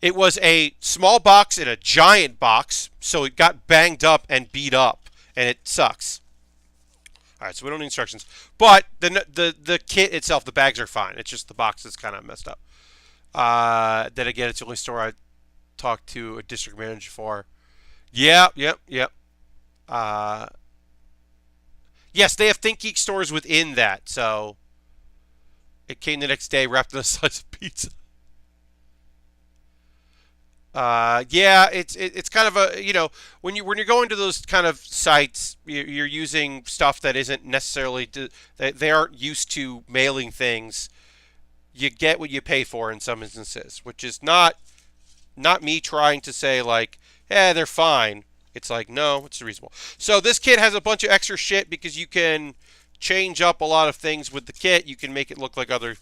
it was a small box in a giant box, so it got banged up and beat up, and it sucks. Alright, so we don't need instructions. But the kit itself, the bags are fine. It's just the box that's kind of messed up. Then again, it's the only store I talked to a district manager for. Yep. Yes, they have Think Geek stores within that, so it came the next day wrapped in a slice of pizza. Yeah, it's kind of a, you know, when you're going to those kind of sites, you're using stuff that isn't necessarily they aren't used to mailing things. You get what you pay for in some instances, which is not me trying to say like, they're fine. It's like, no, it's reasonable. So this kit has a bunch of extra shit because you can change up a lot of things with the kit. You can make it look like other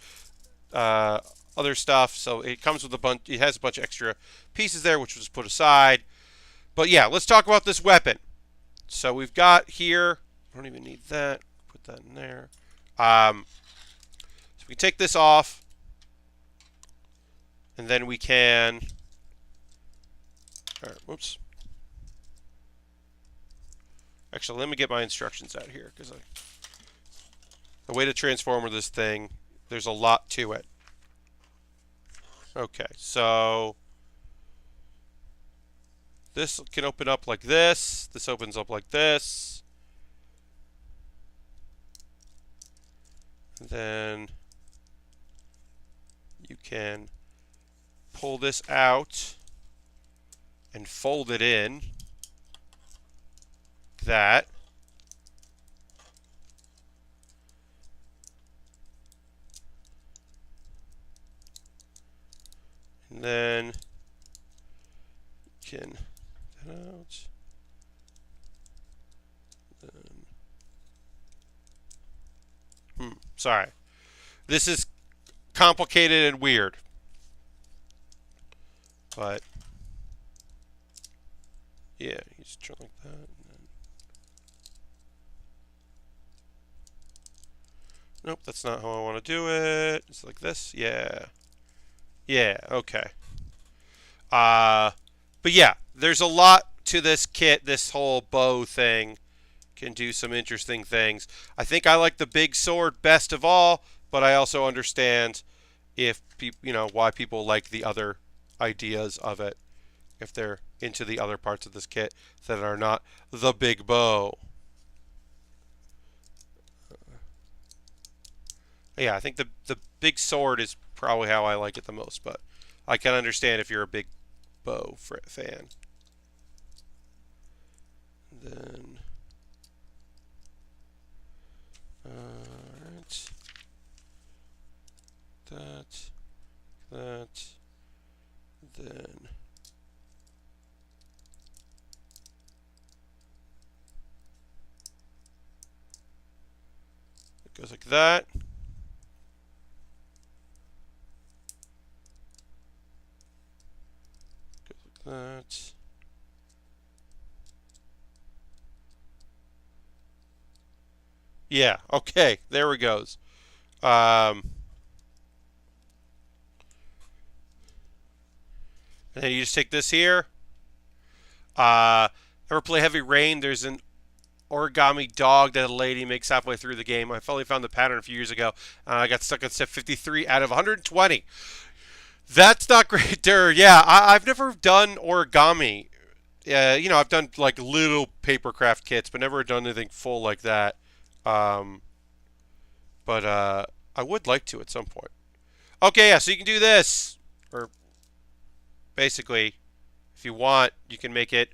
stuff. So it comes with a bunch. It has a bunch of extra pieces there, which was put aside. But yeah, let's talk about this weapon. So we've got here. I don't even need that. Put that in there. So we can take this off, and then we can. All right, whoops. Actually, let me get my instructions out here, because the way to transform this thing, there's a lot to it. Okay, so this can open up like this. This opens up like this. And then you can pull this out and fold it in. That. And then you can get that out. Then, sorry. This is complicated and weird. But yeah, you just turn like that. Nope, that's not how I want to do it. It's like this. Yeah. Yeah, okay. But yeah, there's a lot to this kit. This whole bow thing can do some interesting things. I think I like the big sword best of all, but I also understand if people, why people like the other ideas of it, if they're into the other parts of this kit that are not the big bow. Yeah, I think the big sword is probably how I like it the most, but I can understand if you're a big bow fan. Then, alright, that, then it goes like that. That. Yeah, okay, there it goes. And then you just take this here. Ever play Heavy Rain? There's an origami dog that a lady makes halfway through the game. I finally found the pattern a few years ago. I got stuck on step 53 out of 120. That's not great, Durr. Yeah, I've never done origami. I've done like little papercraft kits, but never done anything full like that. But I would like to at some point. Okay, yeah, so you can do this. Or basically, if you want, you can make it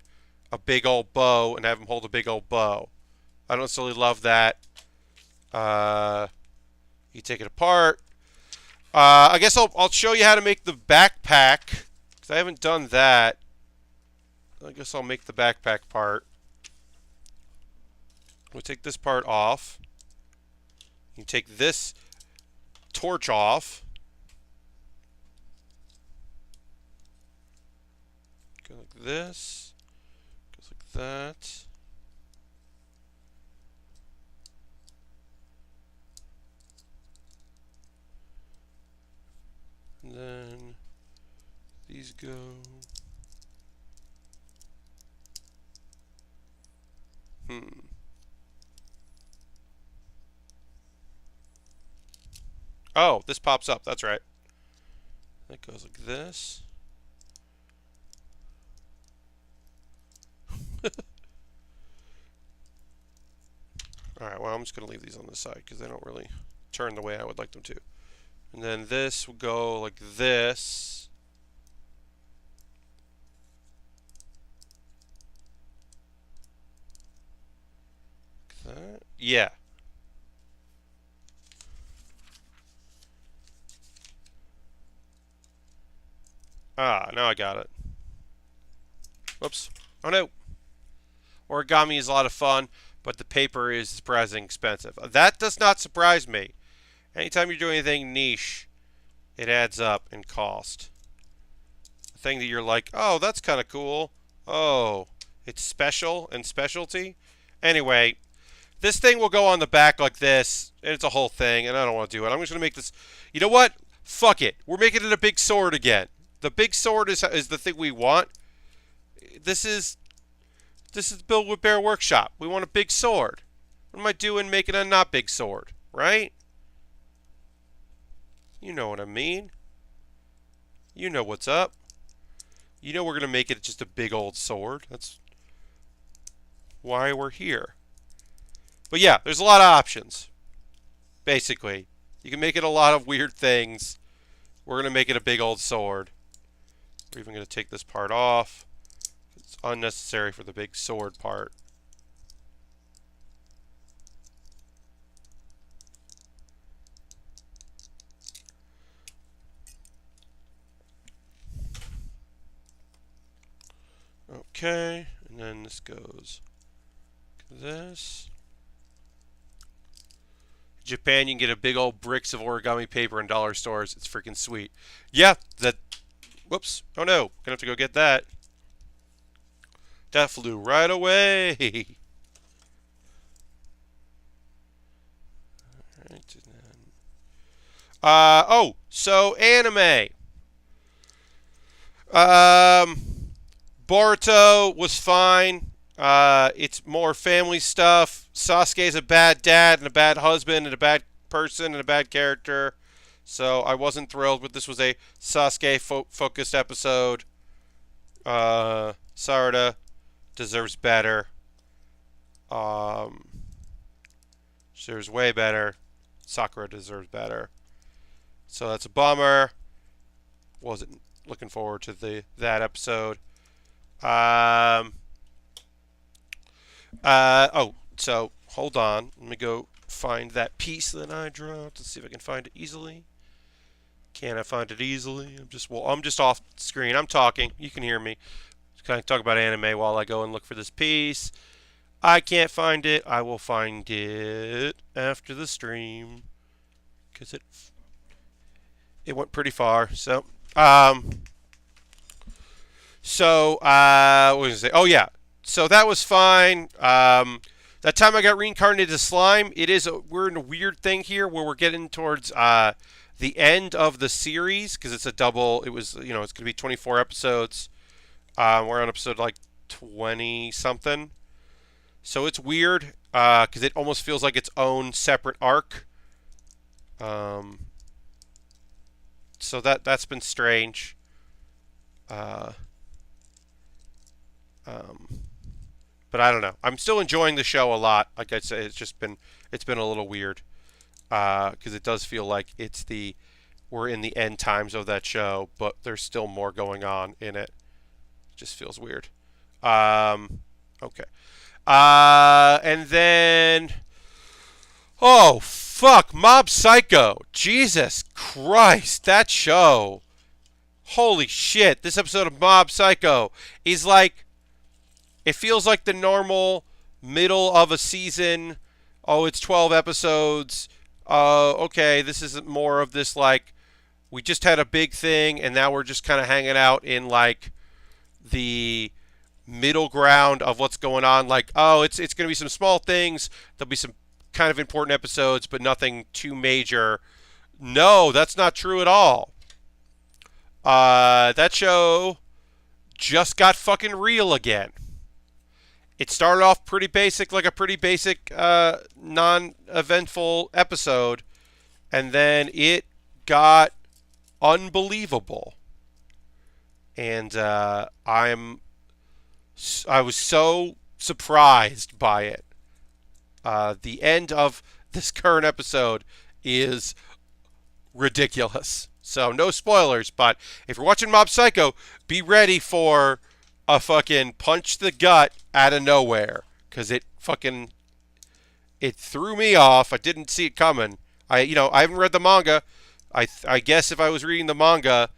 a big old bow and have him hold a big old bow. I don't necessarily love that. You take it apart. I guess I'll show you how to make the backpack, because I haven't done that. I guess I'll make the backpack part. We'll take this part off. You take this torch off. Go like this. Goes like that. And then these go. Oh, this pops up. That's right. That goes like this. Alright, well, I'm just going to leave these on this side because they don't really turn the way I would like them to. And then this will go like this. Like that. Yeah. Ah, now I got it. Whoops. Oh no. Origami is a lot of fun, but the paper is surprisingly expensive. That does not surprise me. Anytime you're doing anything niche, it adds up in cost. A thing that you're like, oh, that's kind of cool. Oh, it's special and specialty. Anyway, this thing will go on the back like this, and it's a whole thing, and I don't want to do it. I'm just going to make this... You know what? Fuck it. We're making it a big sword again. The big sword is the thing we want. This is built with Baer Workshop. We want a big sword. What am I doing making a not big sword? Right? You know what I mean. You know what's up. You know we're going to make it just a big old sword. That's why we're here. But yeah, there's a lot of options. Basically. You can make it a lot of weird things. We're going to make it a big old sword. We're even going to take this part off. It's unnecessary for the big sword part. Okay, and then this goes like this. In Japan, you can get a big old bricks of origami paper in dollar stores. It's freaking sweet. Yeah, that... Whoops. Oh no. Gonna have to go get that. That flew right away. Alright, and then... oh, so anime. Boruto was fine. It's more family stuff. Sasuke's a bad dad and a bad husband and a bad person and a bad character. So I wasn't thrilled, but this was a Sasuke-focused episode. Sarada deserves better. Deserves way better. Sakura deserves better. So that's a bummer. Wasn't looking forward to that episode. Oh, so hold on. Let me go find that piece that I dropped. Let's see if I can find it easily. Can I find it easily? I'm just off screen. I'm talking. You can hear me. Just kind of talk about anime while I go and look for this piece. I can't find it. I will find it after the stream because it went pretty far. So, what was I gonna say? Oh yeah. So that was fine. That time I got reincarnated as slime. We're in a weird thing here where we're getting towards the end of the series because it's a double. It was, it's going to be 24 episodes. We're on episode like 20 something. So it's weird because it almost feels like its own separate arc. So that's been strange. But I don't know. I'm still enjoying the show a lot. Like I said, it's been a little weird because it does feel like we're in the end times of that show, but there's still more going on in it. It just feels weird. Okay. And then, oh fuck, Mob Psycho. Jesus Christ, that show. Holy shit! This episode of Mob Psycho is like It feels like the normal middle of a season. Oh, it's 12 episodes. Okay, this isn't more of this like we just had a big thing and now we're just kind of hanging out in like the middle ground of what's going on. Like, oh, it's going to be some small things. There'll be some kind of important episodes, but nothing too major. No, that's not true at all. That show just got fucking real again. It started off pretty basic, like a pretty basic, non-eventful episode, and then it got unbelievable. And I was so surprised by it. The end of this current episode is ridiculous. So no spoilers, but if you're watching Mob Psycho, be ready for a fucking punch the gut out of nowhere, because it threw me off. I didn't see it coming. I haven't read the manga. I guess if I was reading the manga,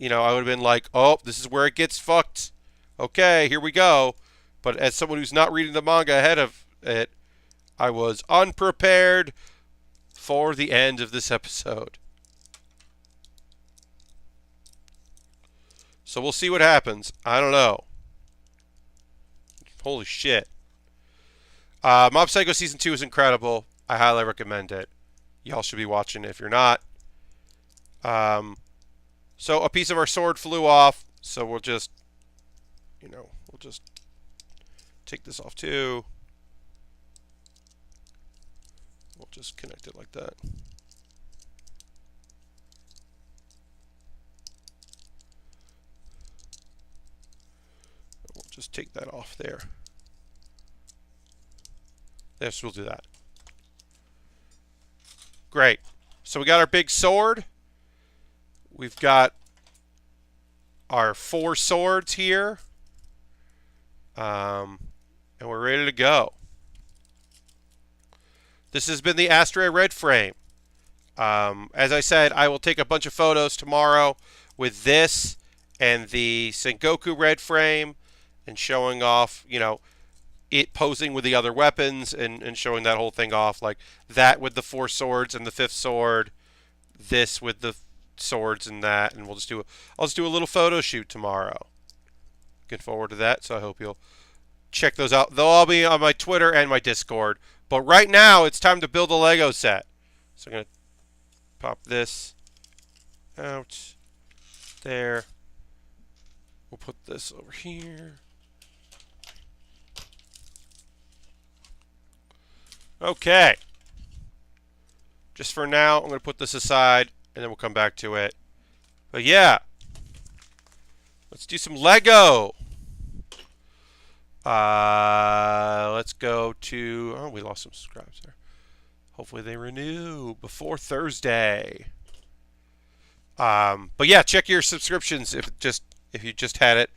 I would have been like, oh, this is where it gets fucked. Okay, here we go. But as someone who's not reading the manga ahead of it, I was unprepared for the end of this episode. So we'll see what happens. I don't know. Holy shit. Mob Psycho Season 2 is incredible. I highly recommend it. Y'all should be watching it if you're not. So a piece of our sword flew off. So we'll just, we'll just take this off too. We'll just connect it like that. We'll just take that off there. Yes, we'll do that. Great. So we got our big sword. We've got our 4 swords here. And we're ready to go. This has been the Astray Red Frame. As I said, I will take a bunch of photos tomorrow with this and the Sengoku Red Frame and showing off, it posing with the other weapons and showing that whole thing off. Like that with the 4 swords and the 5th sword. This with the swords and that. And I'll just do a little photo shoot tomorrow. Looking forward to that. So I hope you'll check those out. They'll all be on my Twitter and my Discord. But right now, it's time to build a Lego set. So I'm going to pop this out there. We'll put this over here. Okay. Just for now, I'm going to put this aside, and then we'll come back to it. But yeah. Let's do some Lego. Let's go to... Oh, we lost some subscribers there. Hopefully they renew before Thursday. But yeah, check your subscriptions if you just had it.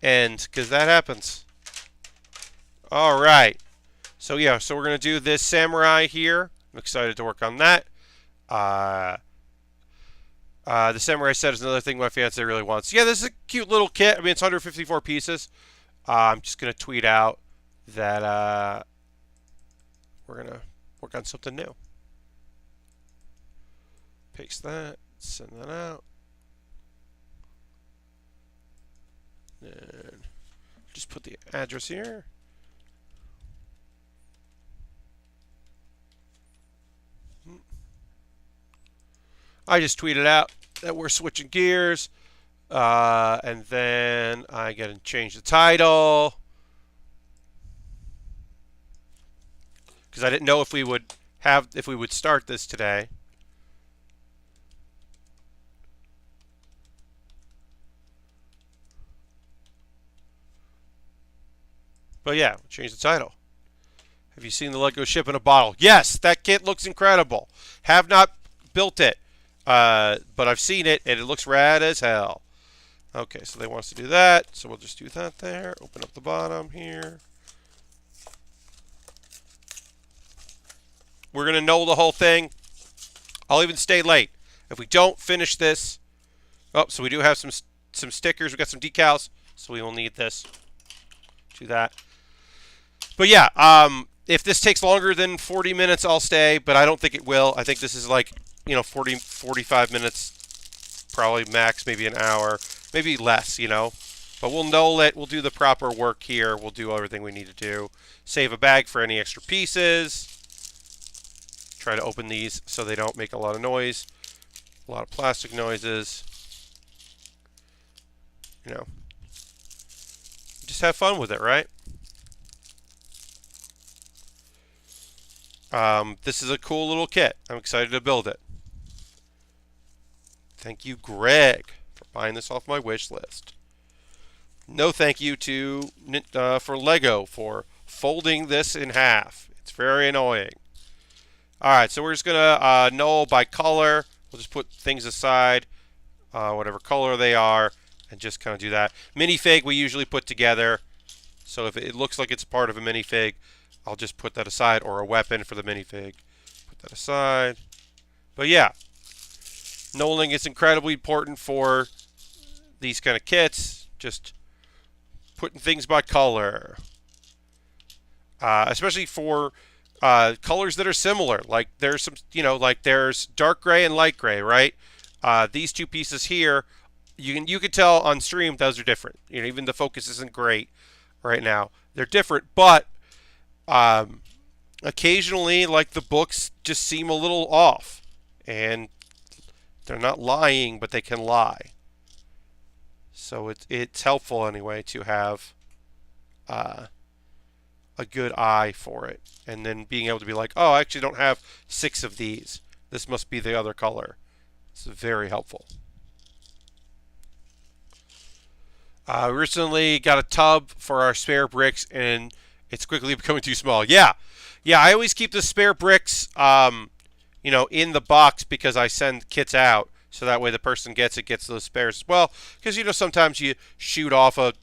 And because that happens. All right. So yeah, so we're gonna do this samurai here. I'm excited to work on that. The samurai set is another thing my fiance really wants. Yeah, this is a cute little kit. I mean, it's 154 pieces. I'm just gonna tweet out that we're gonna work on something new. Paste that. Send that out. And just put the address here. I just tweeted out that we're switching gears. And then I gotta change the title. Because I didn't know if we would start this today. But yeah, change the title. Have you seen the Lego ship in a bottle? Yes, that kit looks incredible. Have not built it. But I've seen it, and it looks rad as hell. Okay, so they want us to do that. So we'll just do that there. Open up the bottom here. We're going to know the whole thing. I'll even stay late. If we don't finish this... Oh, so we do have some stickers. We got some decals. So we will need this. do that. But yeah, if this takes longer than 40 minutes, I'll stay, but I don't think it will. I think this is like, 40, 45 minutes, probably max, maybe an hour, maybe less, But we'll null it. We'll do the proper work here. We'll do everything we need to do. Save a bag for any extra pieces. Try to open these so they don't make a lot of noise. A lot of plastic noises. Just have fun with it, right? This is a cool little kit. I'm excited to build it. Thank you, Greg, for buying this off my wish list. No thank you to for Lego for folding this in half. It's very annoying. All right, so we're just gonna null by color. We'll just put things aside, whatever color they are, and just kind of do that. Minifig we usually put together. So if it looks like it's part of a minifig, I'll just put that aside, or a weapon for the minifig. Put that aside. But yeah, nulling is incredibly important for these kind of kits. Just putting things by color. Especially for colors that are similar. Like there's some, like there's dark gray and light gray, right? These two pieces here, you can tell on stream those are different. Even the focus isn't great right now. They're different, but occasionally, like the books just seem a little off, and they're not lying, but they can lie. So it's helpful anyway to have a good eye for it, and then being able to be like, oh, I actually don't have 6 of these. This must be the other color. It's very helpful. We recently got a tub for our spare bricks, and it's quickly becoming too small. Yeah, I always keep the spare bricks, in the box because I send kits out, so that way the person gets those spares as well. Because sometimes you shoot off a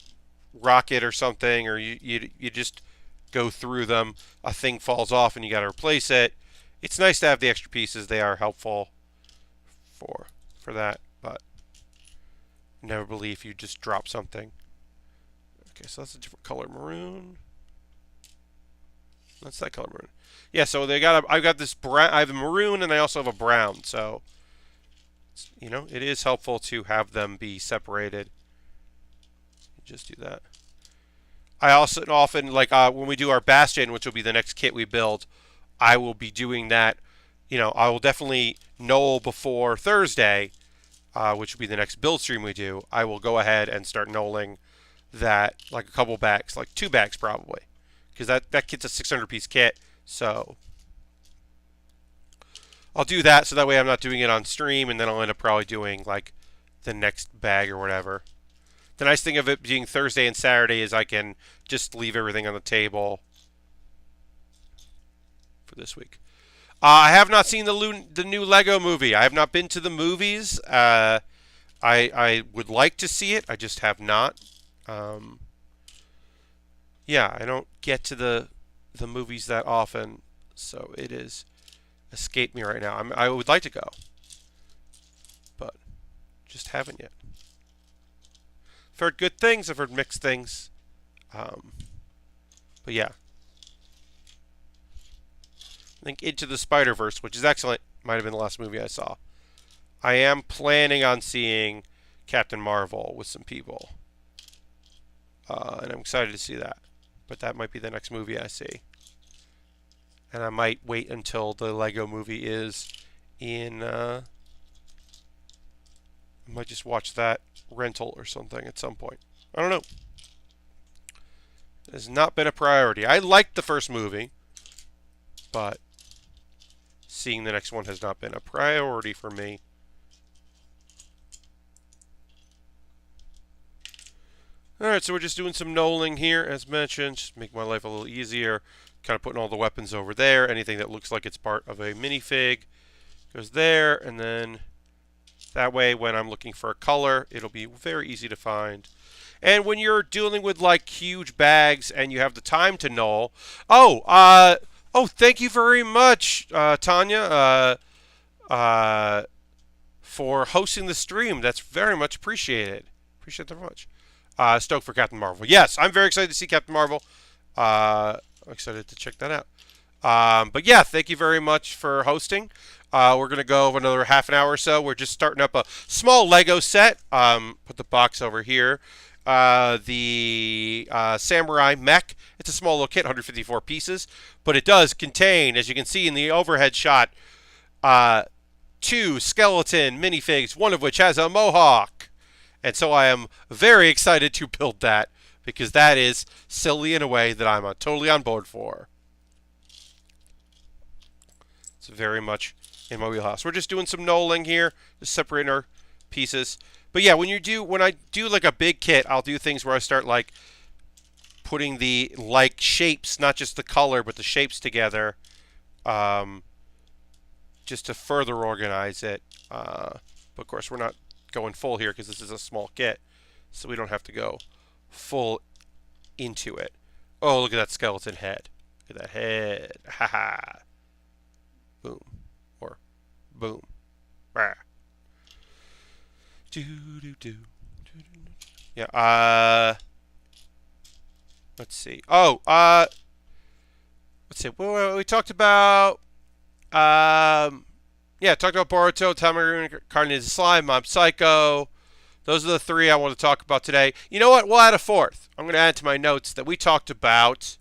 rocket or something, or you just go through them, a thing falls off, and you got to replace it. It's nice to have the extra pieces. They are helpful for that, but never believe you just drop something. Okay, so that's a different color, maroon. That's that color, maroon. Yeah, so I've got this brown. I have a maroon, and I also have a brown. So, it is helpful to have them be separated. Just do that. I also often when we do our Bastion, which will be the next kit we build, I will be doing that. I will definitely null before Thursday, which will be the next build stream we do. I will go ahead and start nulling that, like a couple bags, like 2 bags probably, because that kit's a 600-piece kit. So I'll do that, so that way I'm not doing it on stream, and then I'll end up probably doing like the next bag or whatever. The nice thing of it being Thursday and Saturday is I can just leave everything on the table for this week. I have not seen the new Lego movie. I have not been to the movies. I would like to see it. I just have not. Yeah, I don't get to the movies that often, so it is escaped me right now. I would like to go, but just haven't yet. I've heard good things. I've heard mixed things. But yeah. I think Into the Spider-Verse, which is excellent, might have been the last movie I saw. I am planning on seeing Captain Marvel with some people. And I'm excited to see that. But that might be the next movie I see. And I might wait until the Lego movie is in... I might just watch that rental or something at some point. I don't know. It has not been a priority. I liked the first movie, but seeing the next one has not been a priority for me. Alright, so we're just doing some nulling here, as mentioned, just make my life a little easier. Kind of putting all the weapons over there. Anything that looks like it's part of a minifig goes there, and then that way when I'm looking for a color, it'll be very easy to find. And when you're dealing with like huge bags and you have the time to null, thank you very much, Tanya, for hosting the stream. That's very much appreciated. Appreciate that very much. Stoked for Captain Marvel. Yes, I'm very excited to see Captain Marvel. I'm excited to check that out. But yeah, thank you very much for hosting. We're going to go over another half an hour or so. We're just starting up a small Lego set. Put the box over here. The Samurai Mech. It's a small little kit, 154 pieces. But it does contain, as you can see in the overhead shot, 2 skeleton minifigs, one of which has a mohawk. And so I am very excited to build that, because that is silly in a way that I'm totally on board for. It's very much in my wheelhouse. We're just doing some knolling here, just separating our pieces. But yeah, when I do like a big kit, I'll do things where I start like putting the like shapes, not just the color, but the shapes together, just to further organize it. But of course, we're not going full here because this is a small kit, so we don't have to go full into it. Oh, look at that skeleton head. Look at that head. Haha. Boom. Or boom. Rah. Yeah, let's see. Oh, let's see. We talked about yeah, talked about Boruto, Reincarnated Slime, Mob Psycho. Those are the 3 I want to talk about today. You know what? We'll add a 4th. I'm going to add to my notes that we talked about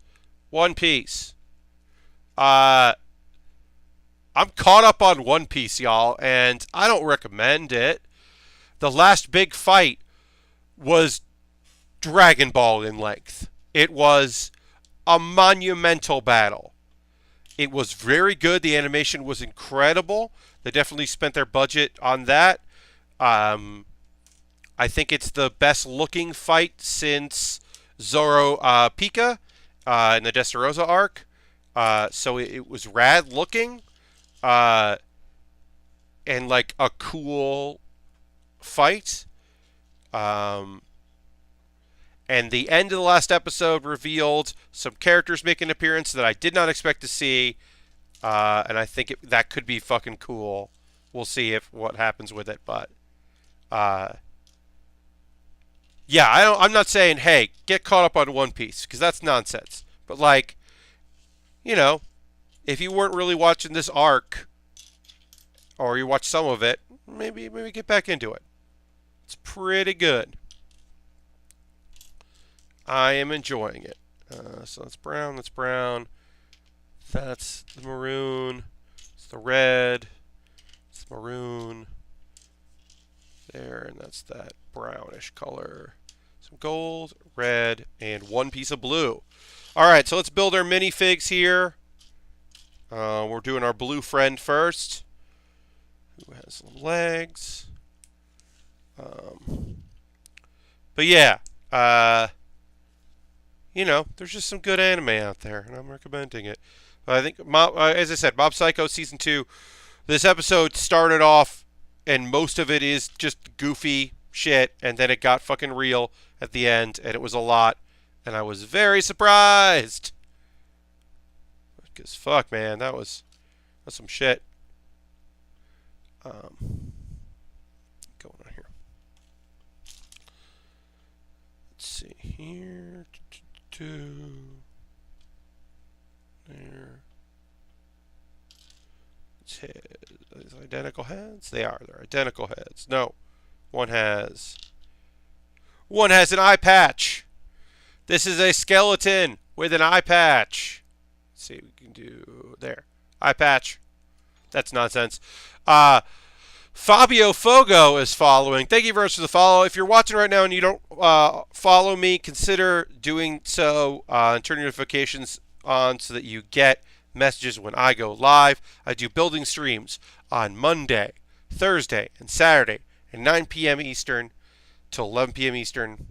One Piece. I'm caught up on One Piece, y'all, and I don't recommend it. The last big fight was Dragon Ball in length. It was a monumental battle. It was very good. The animation was incredible. They definitely spent their budget on that. I think it's the best looking fight since Zoro Pika in the Dressrosa arc. So it was rad looking. And like a cool fight. And the end of the last episode revealed some characters making an appearance that I did not expect to see. And I think that could be fucking cool. We'll see what happens with it, but yeah, I'm not saying, hey, get caught up on One Piece, because that's nonsense. But like, you know, if you weren't really watching this arc, or you watched some of it, maybe get back into it. It's pretty good. I am enjoying it. So that's brown, that's brown. That's the maroon. It's the red. It's the maroon. There, and that's that brownish color. Some gold, red, and 1 piece of blue. Alright, so let's build our minifigs here. We're doing our blue friend first, who has some legs. But yeah, you know, there's just some good anime out there, and I'm recommending it. But I think, as I said, Mob Psycho Season 2, this episode started off, and most of it is just goofy shit, and then it got fucking real at the end, and it was a lot, and I was very surprised. Because, fuck, man, that's some shit. Going on here. Let's see here. There. It's head. These identical heads? They are. They're identical heads. No. One has an eye patch. This is a skeleton with an eye patch. Let's see what we can do there. Eye patch. That's nonsense. Fabio Fogo is following. Thank you very much for the follow. If you're watching right now and you don't follow me, consider doing so and turn your notifications on so that you get messages when I go live. I do building streams on Monday, Thursday, and Saturday at 9 p.m. Eastern till 11 p.m. Eastern.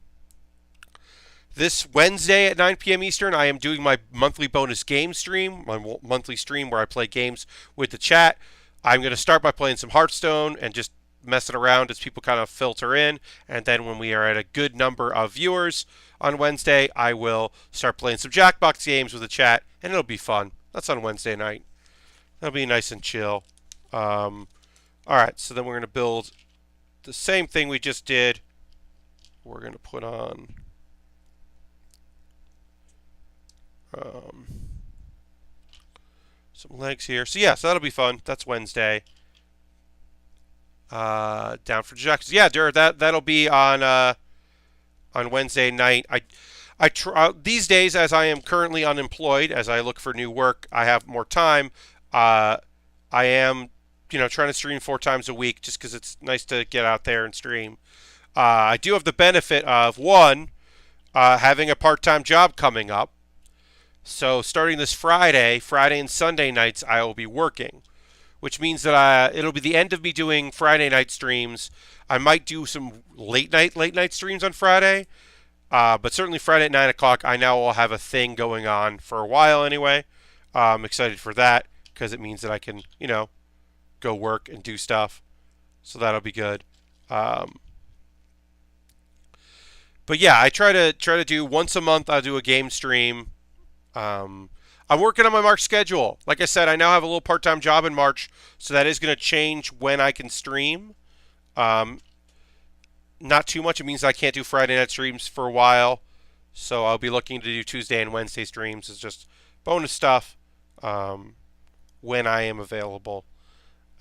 This Wednesday at 9 p.m. Eastern, I am doing my monthly bonus game stream, my monthly stream where I play games with the chat. I'm going to start by playing some Hearthstone and just messing around as people kind of filter in. And then when we are at a good number of viewers on Wednesday, I will start playing some Jackbox games with the chat, and it'll be fun. That's on Wednesday night. That'll be nice and chill. All right, so then we're going to build the same thing we just did we're going to put on some legs here. So, yeah, so that'll be fun. That's Wednesday. Down for Jackson. Yeah, that'll be on Wednesday night. These days, as I am currently unemployed, as I look for new work, I have more time. I am, trying to stream 4 times a week just because it's nice to get out there and stream. I do have the benefit of, one, having a part-time job coming up. So starting this Friday and Sunday nights, I will be working, which means that it'll be the end of me doing Friday night streams. I might do some late night streams on Friday, but certainly Friday at 9 o'clock, I now will have a thing going on for a while anyway. I'm excited for that because it means that I can, go work and do stuff. So that'll be good. But yeah, I try to do once a month. I'll do a game stream. I'm working on my March schedule. Like I said, I now have a little part-time job in March, so that is going to change when I can stream. Not too much. It means I can't do Friday night streams for a while, so I'll be looking to do Tuesday and Wednesday streams. It's just bonus stuff when I am available.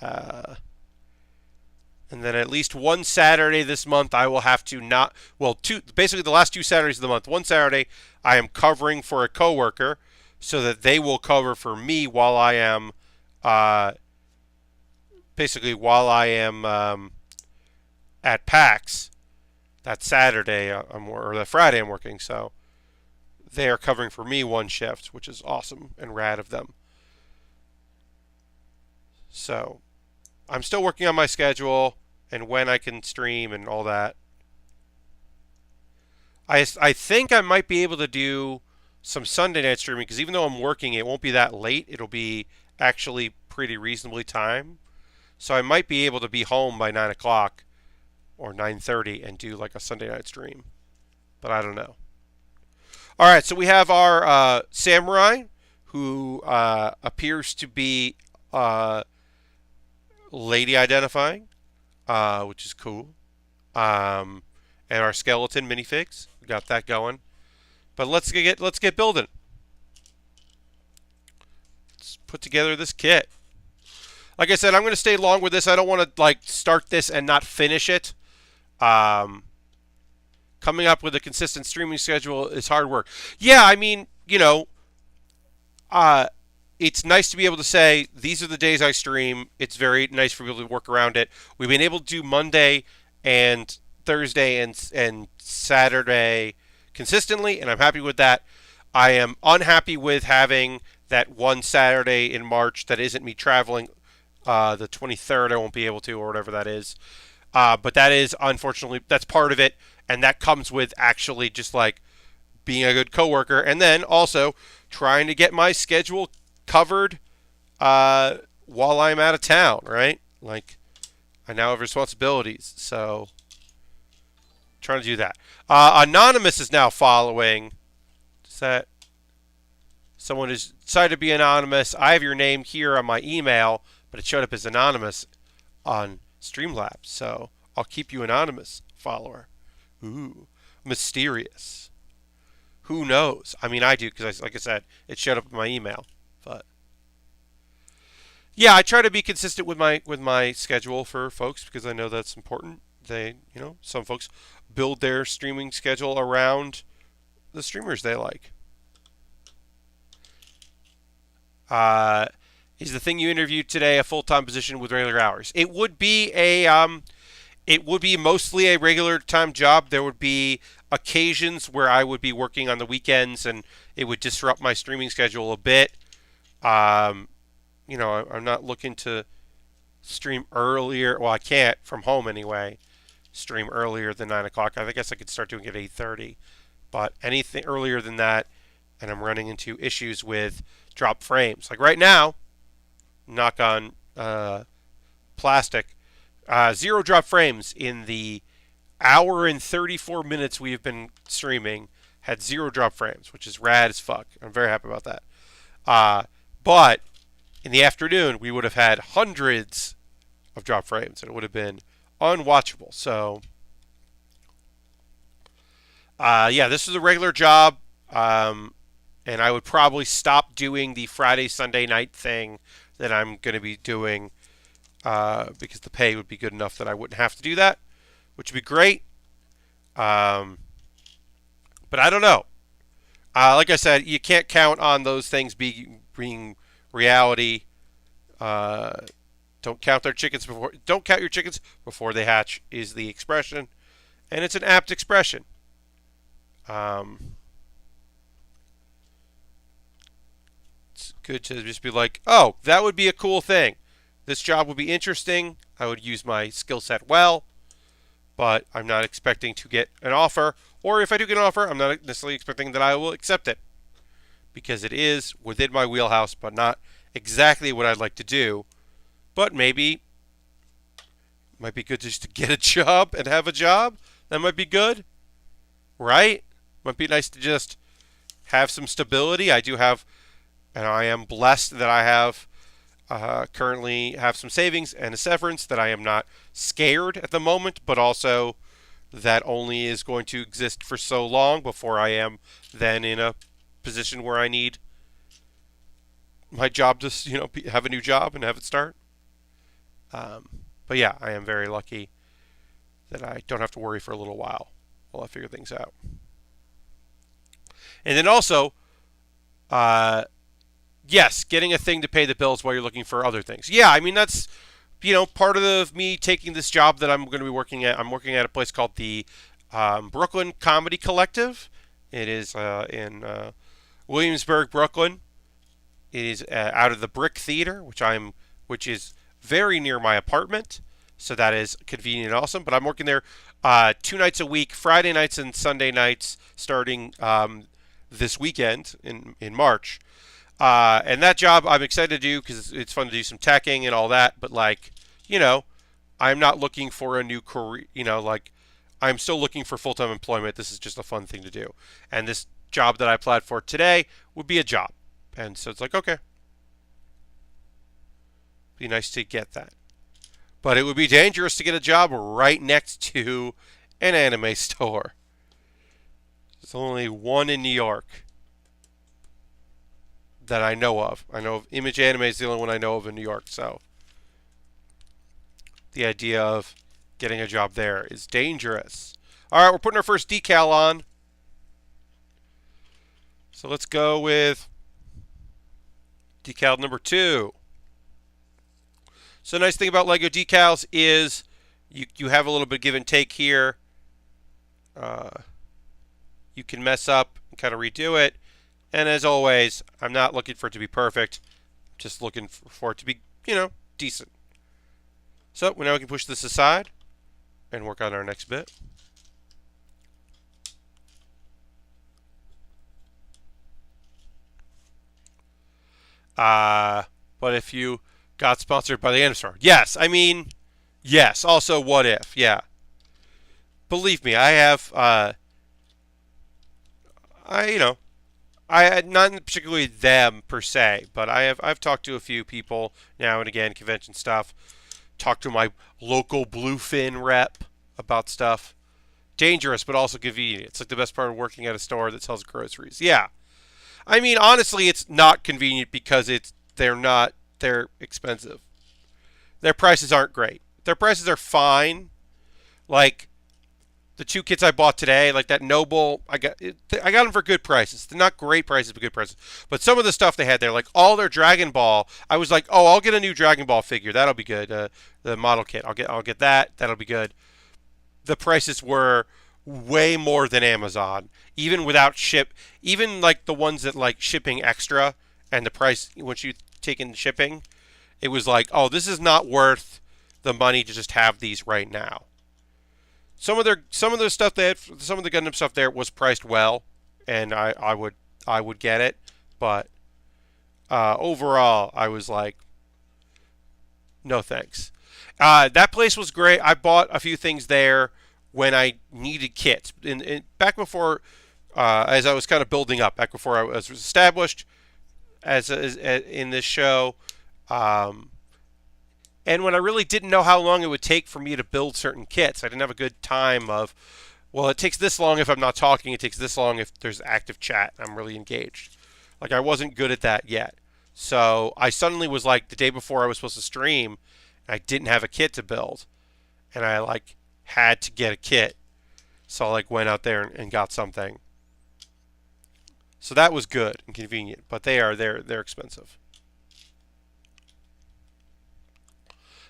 And then at least one Saturday this month, I will have to basically the last 2 Saturdays of the month. One Saturday, I am covering for a coworker so that they will cover for me while I am, at PAX. That Saturday, or that Friday I'm working, so they are covering for me one shift, which is awesome and rad of them. So I'm still working on my schedule and when I can stream and all that. I think I might be able to do some Sunday night streaming because even though I'm working, it won't be that late. It'll be actually pretty reasonably timed. So I might be able to be home by 9 o'clock or 9:30 and do like a Sunday night stream. But I don't know. All right, so we have our samurai who appears to be lady identifying, which is cool. And our skeleton minifigs, we got that going. But let's get building. Let's put together this kit. Like I said, I'm going to stay long with this. I don't want to start this and not finish it. Coming up with a consistent streaming schedule is hard work. Yeah, I mean, it's nice to be able to say, these are the days I stream. It's very nice for people to work around it. We've been able to do Monday and Thursday and Saturday consistently, and I'm happy with that. I am unhappy with having that one Saturday in March that isn't me traveling. The 23rd I won't be able to, or whatever that is. But that is, unfortunately, that's part of it, and that comes with actually just being a good coworker, and then also trying to get my schedule covered while I'm out of town, right? I now have responsibilities, so trying to do that. Anonymous is now following. Is that someone who's decided to be anonymous? I have your name here on my email, but it showed up as anonymous on Streamlabs, so I'll keep you anonymous, follower. Ooh, mysterious. Who knows? I mean, I do, because like I said, it showed up in my email. But yeah, I try to be consistent with my schedule for folks because I know that's important. Some folks build their streaming schedule around the streamers they like. Is the thing you interviewed today a full-time position with regular hours? It would be mostly a regular time job. There would be occasions where I would be working on the weekends and it would disrupt my streaming schedule a bit. I'm not looking to stream earlier. Well, I can't from home anyway. Stream earlier than 9 o'clock. I guess I could start doing it at 8:30. But anything earlier than that, and I'm running into issues with drop frames. Like right now, knock on plastic, 0 drop frames in the hour and 34 minutes we have been streaming. Had 0 drop frames, which is rad as fuck. I'm very happy about that. But in the afternoon, we would have had hundreds of drop frames, and it would have been unwatchable. So Yeah, this is a regular job, and I would probably stop doing the Friday, Sunday night thing that I'm going to be doing because the pay would be good enough that I wouldn't have to do that, which would be great. Um, but I don't know. Like I said, you can't count on those things being reality. Uh, don't count their chickens before. Don't count your chickens before they hatch is the expression, and it's an apt expression. Um, it's good to just be like, oh, that would be a cool thing. This job would be interesting. I would use my skill set well, but I'm not expecting to get an offer. Or if I do get an offer, I'm not necessarily expecting that I will accept it because it is within my wheelhouse, but not exactly what I'd like to do. But maybe it might be good just to get a job and have a job. That might be good, right? Might be nice to just have some stability. I do have, and I am blessed that I have currently have some savings and a severance that I am not scared at the moment, but also that only is going to exist for so long before I am then in a position where I need my job to, have a new job and have it start. But yeah, I am very lucky that I don't have to worry for a little while I figure things out. And then also, yes, getting a thing to pay the bills while you're looking for other things. Yeah, I mean that's part of me taking this job that I'm going to be working at. I'm working at a place called the Brooklyn Comedy Collective. It is in Williamsburg, Brooklyn. It is out of the Brick Theater, which is very near my apartment, so that is convenient and awesome. But I'm working there 2 nights a week, Friday nights and Sunday nights, starting this weekend in March. And that job I'm excited to do because it's fun to do some teching and all that. But I'm not looking for a new career. I'm still looking for full-time employment. This is just a fun thing to do. And this job that I applied for today would be a job. And so it's like, okay. Be nice to get that. But it would be dangerous to get a job right next to an anime store. There's only one in New York that I know of. I know of Image Anime is the only one I know of in New York. So the idea of getting a job there is dangerous. All right, we're putting our first decal on. So let's go with decal number 2. So the nice thing about Lego decals is you have a little bit of give and take here. You can mess up and kind of redo it. And as always, I'm not looking for it to be perfect. I'm just looking for it to be, decent. So now we can push this aside and work on our next bit. But if you got sponsored by the Anime Store, yes. I mean, yes. Also, what if? Yeah. Believe me, I have. Not particularly them per se, but I've talked to a few people now and again, convention stuff. Talked to my local Bluefin rep about stuff. Dangerous, but also convenient. It's like the best part of working at a store that sells groceries. Yeah. I mean, honestly, it's not convenient because they're expensive. Their prices aren't great. Their prices are fine. Like the 2 kits I bought today, like that Noble, I got them for good prices. They're not great prices, but good prices. But some of the stuff they had there, like all their Dragon Ball, I was like, oh, I'll get a new Dragon Ball figure. That'll be good. The model kit, I'll get that. That'll be good. The prices were way more than Amazon, even without ship. Even like the ones that like shipping extra, and the price once you take in shipping, it was like, oh, this is not worth the money to just have these right now. Some of their stuff they had, some of the Gundam stuff there was priced well, and I would get it, but overall I was like, no thanks. That place was great. I bought a few things there when I needed kits, back before as I was kind of building up, back before I was established as in this show. And when I really didn't know how long it would take for me to build certain kits, I didn't have a good time of, Well, it takes this long if I'm not talking. It takes this long if there's active chat. I'm really engaged. Like, I wasn't good at that yet. So I suddenly was like, the day before I was supposed to stream, I didn't have a kit to build. And I, like, had to get a kit. So I, like, went out there and got something. So that was good and convenient. But they're expensive.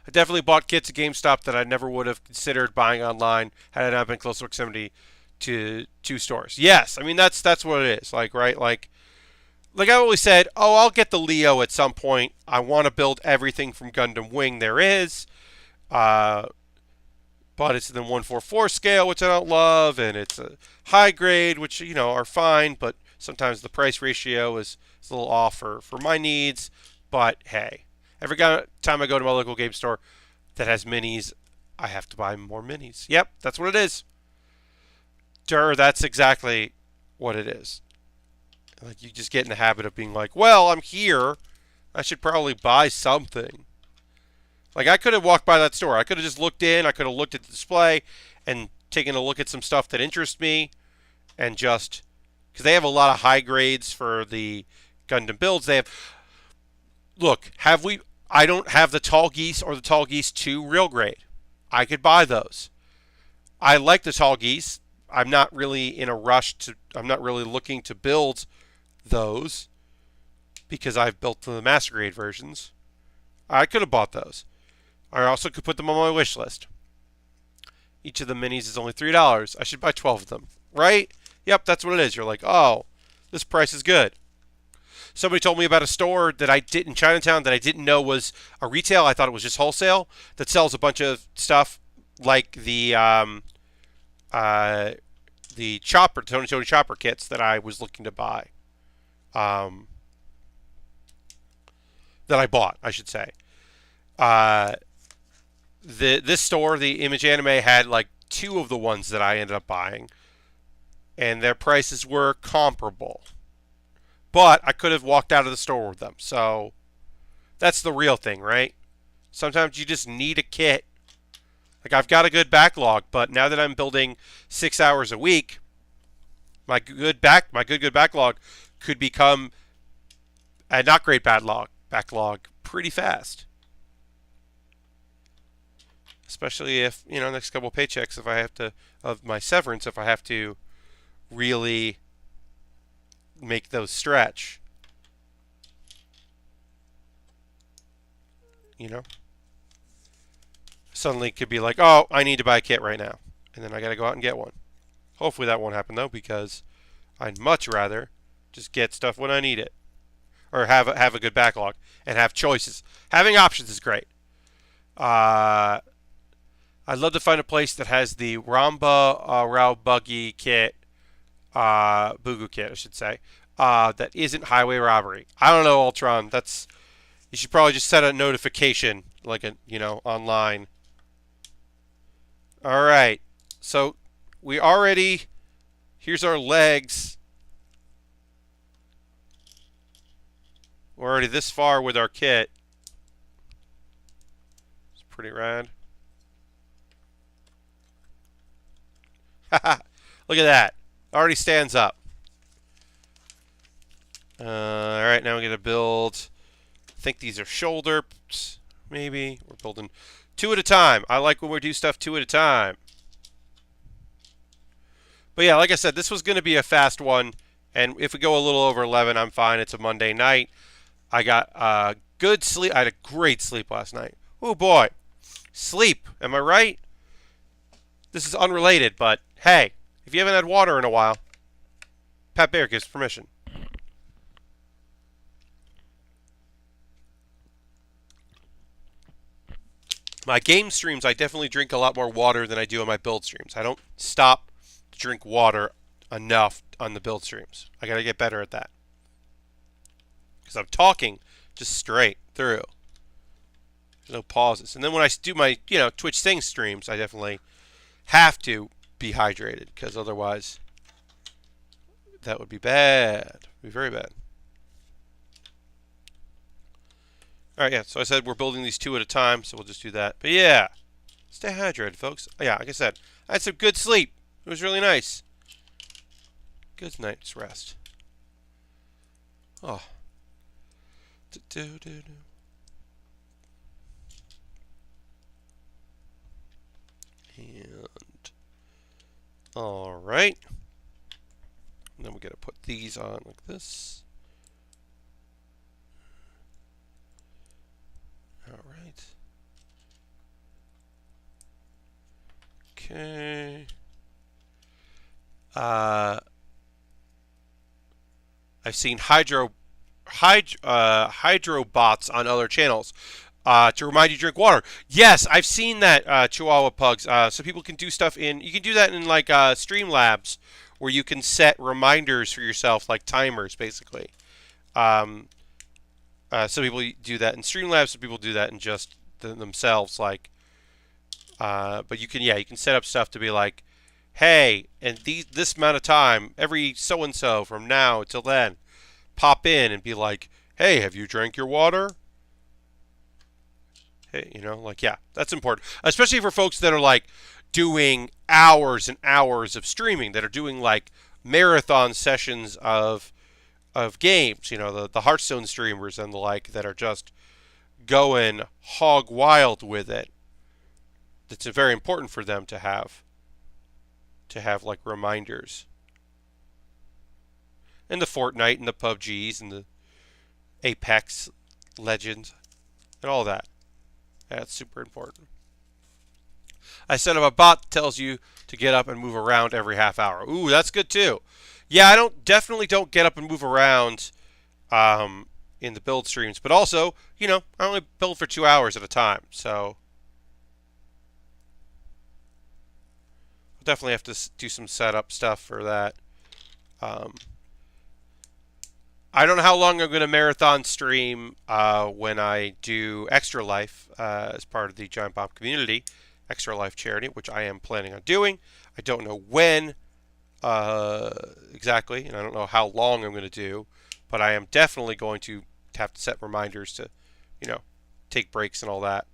I definitely bought kits at GameStop that I never would have considered buying online had I not been close proximity to two stores. Yes, I mean that's what it is. Like, right, like I always said, oh, I'll get the Leo at some point. I want to build everything from Gundam Wing there is, but it's in the 144 scale, which I don't love, and it's a high grade, which are fine, but sometimes the price ratio is a little off for my needs. But hey. Every time I go to my local game store that has minis, I have to buy more minis. Yep, that's what it is. That's exactly what it is. Like, you just get in the habit of being like, well, I'm here. I should probably buy something. Like, I could have walked by that store. I could have just looked in. I could have looked at the display and taken a look at some stuff that interests me. And just, because they have a lot of high grades for the Gundam builds. They have... Look, I don't have the Tall Geese or the Tall Geese 2 real grade. I could buy those. I like the Tall Geese. I'm not really in a rush I'm not really looking to build those because I've built the Master Grade versions. I could have bought those. I also could put them on my wish list. Each of the minis is only $3. I should buy 12 of them, right? Yep, that's what it is. You're like, oh, this price is good. Somebody told me about a store that I did in Chinatown that I didn't know was a retail. I thought it was just wholesale that sells a bunch of stuff like the chopper, Tony chopper kits that I was looking to buy. That I bought, I should say. This store, the Image Anime, had like 2 of the ones that I ended up buying, and their prices were comparable. But I could have walked out of the store with them. So that's the real thing, right? Sometimes you just need a kit. Like, I've got a good backlog, but now that I'm building 6 hours a week, my good backlog could become a not great backlog pretty fast. Especially if, next couple paychecks, if I have to, of my severance, if I have to really make those stretch. Suddenly it could be like, oh, I need to buy a kit right now. And then I got to go out and get one. Hopefully that won't happen, though, because I'd much rather just get stuff when I need it. Or have a good backlog and have choices. Having options is great. I'd love to find a place that has the Ramba Rao Buggy kit, Bugu kit, I should say, that isn't highway robbery. I don't know, Ultron. You should probably just set a notification, like online. All right. So here's our legs. We're already this far with our kit. It's pretty rad. Look at that. Already stands up. Alright, now we're going to build, I think these are shoulders, maybe. We're building 2 at a time. I like when we do stuff 2 at a time. But yeah, like I said, this was going to be a fast one. And if we go a little over 11, I'm fine. It's a Monday night. I got good sleep. I had a great sleep last night. Oh boy. Sleep. Am I right? This is unrelated, but hey, if you haven't had water in a while, Pat Baer gives permission. My game streams, I definitely drink a lot more water than I do on my build streams. I don't stop to drink water enough on the build streams. I gotta get better at that. Because I'm talking just straight through. There's no pauses. And then when I do my, Twitch Sing streams, I definitely have to be hydrated. Because otherwise, that would be bad. It would be very bad. Alright, yeah, so I said we're building these 2 at a time, so we'll just do that. But yeah, stay hydrated, folks. Yeah, like I said, I had some good sleep. It was really nice. Good night's rest. Oh. And all right. And then we got to put these on like this. All right. Okay. I've seen hydrobots on other channels to remind you to drink water. Yes, I've seen that, Chihuahua Pugs. So people can do stuff in. You can do that in like Streamlabs, where you can set reminders for yourself, like timers, basically. Some people do that in Streamlabs. Some people do that in just themselves, like. But you can set up stuff to be like, hey, and this amount of time, every so and so from now till then, pop in and be like, hey, have you drank your water? Hey, like, yeah, that's important, especially for folks that are like doing hours and hours of streaming, that are doing like marathon sessions of games. The Hearthstone streamers and the like, that are just going hog wild with it. It's very important for them to have like reminders. And the Fortnite and the PUBGs and the Apex Legends and all that. That's super important. I set up a bot that tells you to get up and move around every half hour. Ooh, that's good too. Yeah, I definitely don't get up and move around in the build streams, but also, I only build for 2 hours at a time, so I'll definitely have to do some setup stuff for that. I don't know how long I'm going to marathon stream when I do Extra Life as part of the Giant Bomb community, Extra Life charity, which I am planning on doing. I don't know when exactly, and I don't know how long I'm going to do, but I am definitely going to have to set reminders to, take breaks and all that.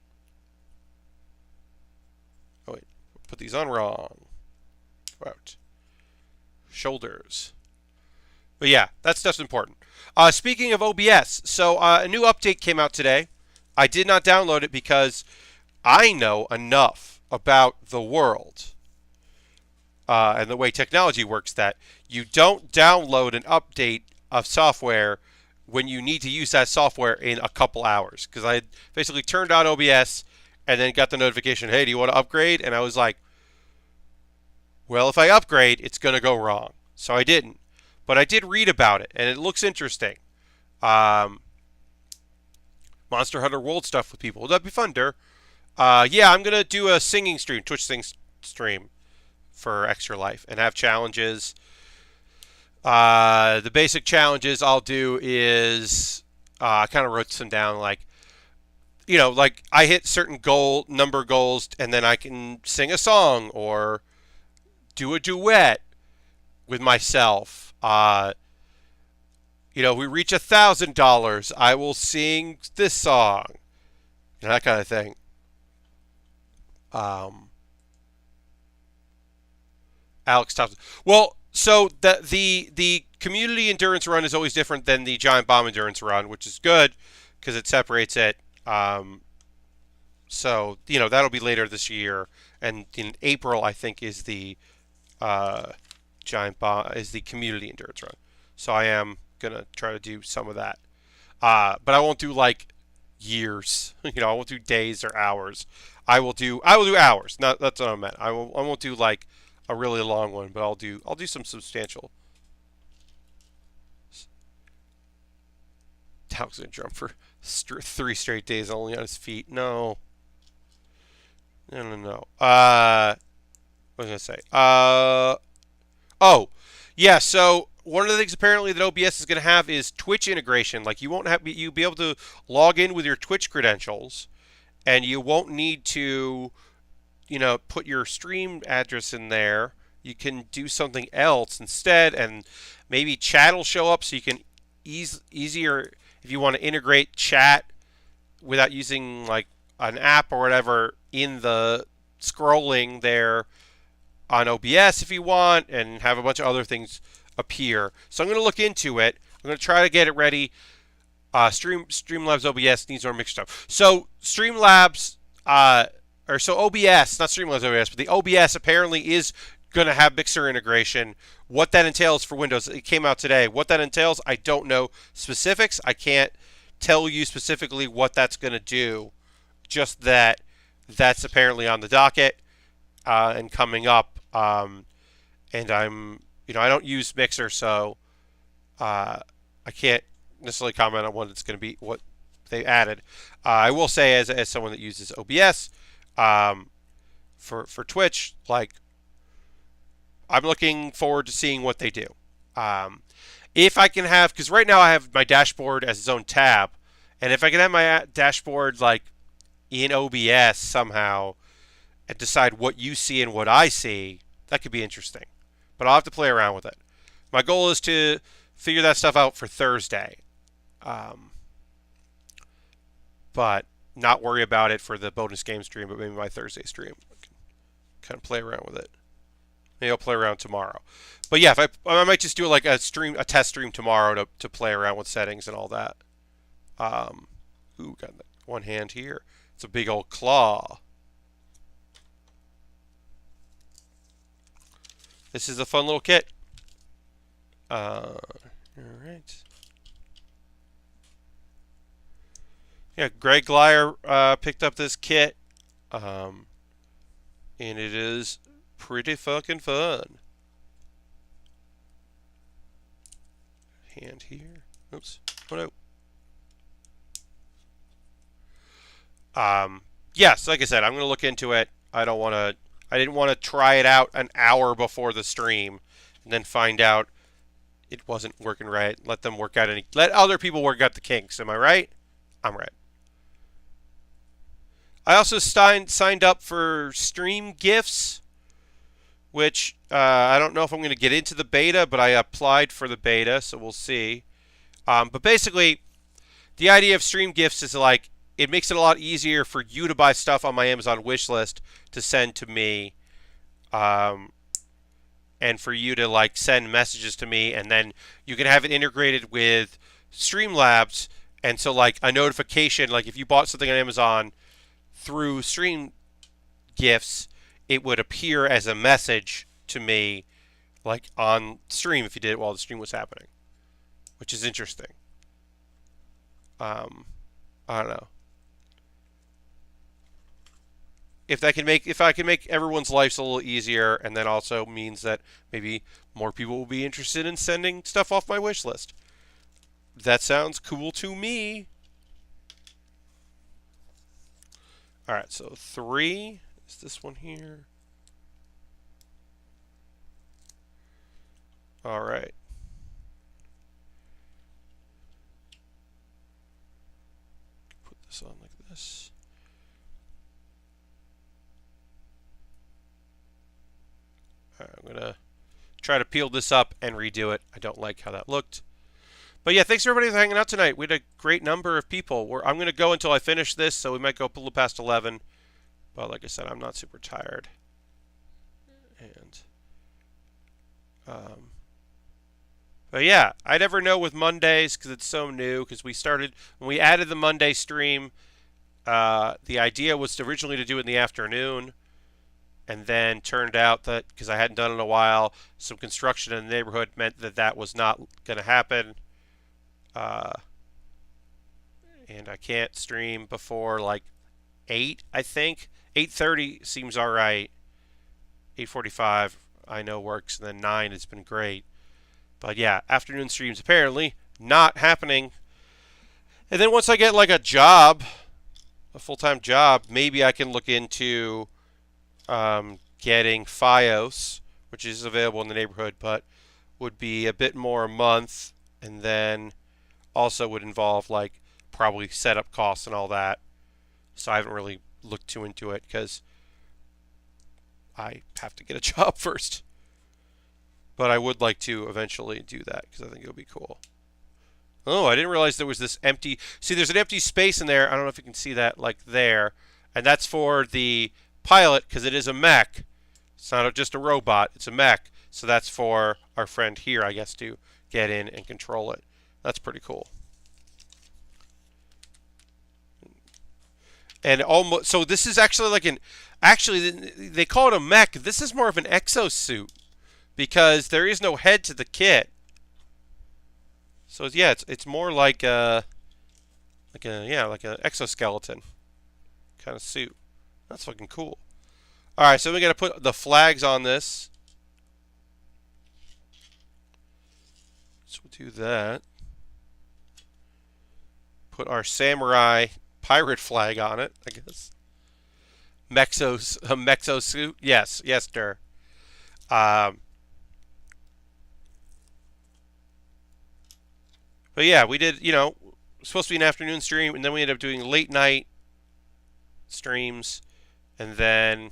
Oh wait, put these on wrong. Out. Shoulders. But yeah, that stuff's important. Speaking of OBS, so a new update came out today. I did not download it because I know enough about the world and the way technology works that you don't download an update of software when you need to use that software in a couple hours. Because I basically turned on OBS and then got the notification, hey, do you want to upgrade? And I was like, well, if I upgrade, it's going to go wrong. So I didn't. But I did read about it, and it looks interesting. Monster Hunter World stuff with people. That'd be fun, Der. Yeah, I'm going to do a singing stream, Twitch stream for Extra Life, and have challenges. The basic challenges I'll do is, I kind of wrote some down, like, like I hit certain number goals, and then I can sing a song or do a duet with myself. We reach $1,000, I will sing this song. That kind of thing. Alex Thompson. Well, so the community endurance run is always different than the Giant Bomb endurance run, which is good because it separates it. So that'll be later this year, and in April I think is the Giant Bomb is the community endurance run. So I am gonna try to do some of that, but I won't do like years. I won't do days or hours. I will do hours. No, that's what I meant. I won't do like a really long one, but I'll do some substantial. Tal's gonna jump for 3 straight days only on his feet. No. What was I gonna say? Oh, yeah. So one of the things apparently that OBS is going to have is Twitch integration. Like you'll be able to log in with your Twitch credentials, and you won't need to, put your stream address in there. You can do something else instead, and maybe chat will show up, so you can easier if you want to integrate chat without using like an app or whatever in the scrolling there. on OBS if you want, and have a bunch of other things appear. So I'm going to look into it. I'm going to try to get it ready. Streamlabs OBS needs more mixed stuff. So Streamlabs, so OBS, not Streamlabs OBS, but the OBS apparently is going to have mixer integration. What that entails for Windows, it came out today. What that entails, I don't know specifics. I can't tell you specifically what that's going to do. Just that that's apparently on the docket and coming up. And I'm, I don't use Mixer, so I can't necessarily comment on what it's going to be, what they added. I will say, as someone that uses OBS for Twitch, like, I'm looking forward to seeing what they do. If I can have, because right now I have my dashboard as its own tab, and if I can have my dashboard like in OBS somehow and decide what you see and what I see, that could be interesting. But I'll have to play around with it. My goal is to figure that stuff out for Thursday. But not worry about it for the bonus game stream, but maybe my Thursday stream. I can kind of play around with it. Maybe I'll play around tomorrow. But yeah, if I might just do like a test stream tomorrow to play around with settings and all that. Ooh, got one hand here. It's a big old claw. This is a fun little kit. All right. Yeah, Greg Glyer picked up this kit, and it is pretty fucking fun. Hand here. Oops. Oh no. Yes, like I said, I'm going to look into it. I didn't want to try it out an hour before the stream and then find out it wasn't working right. Let other people work out the kinks. Am I right? I'm right. I also signed up for Stream Gifts, which I don't know if I'm going to get into the beta, but I applied for the beta, so we'll see. But basically, the idea of Stream Gifts is like, it makes it a lot easier for you to buy stuff on my Amazon wish list to send to me, and for you to like send messages to me, and then you can have it integrated with Streamlabs, and so like a notification, like if you bought something on Amazon through Stream Gifts, it would appear as a message to me, like on stream if you did it while the stream was happening, which is interesting. I don't know. If I can make everyone's lives a little easier, and then also means that maybe more people will be interested in sending stuff off my wish list. That sounds cool to me. All right, so 3 is this one here. All right. Put this on like this. All right, I'm gonna try to peel this up and redo it. I don't like how that looked. But yeah, thanks everybody for hanging out tonight. We had a great number of people. I'm going to go until I finish this, so we might go a little past 11. But like I said, I'm not super tired. And but yeah, I never know with Mondays because it's so new. Because when we added the Monday stream, the idea was originally to do it in the afternoon, and then turned out that because I hadn't done it in a while, some construction in the neighborhood meant that was not going to happen. And I can't stream before like 8, I think. 8:30 seems all right. 8:45 I know works, and then 9 has been great. But yeah, afternoon streams apparently not happening. And then once I get like a job, a full-time job, maybe I can look into getting Fios, which is available in the neighborhood, but would be a bit more a month, and then also would involve like probably setup costs and all that. So I haven't really looked too into it because I have to get a job first. But I would like to eventually do that because I think it would be cool. Oh, I didn't realize there was this empty... See, there's an empty space in there. I don't know if you can see that, like there. And that's for the pilot because it is a mech. It's not just a robot, it's a mech. So that's for our friend here, I guess, to get in and control it. That's pretty cool. And almost, so this is actually like actually they call it a mech. This is more of an exosuit because there is no head to the kit. So yeah, it's more like an exoskeleton kind of suit. That's fucking cool. All right, so we got to put the flags on this. So we'll do that. Put our samurai pirate flag on it, I guess. Mexo suit. Yes, sir. But yeah, we did, it was supposed to be an afternoon stream, and then we ended up doing late night streams, and then,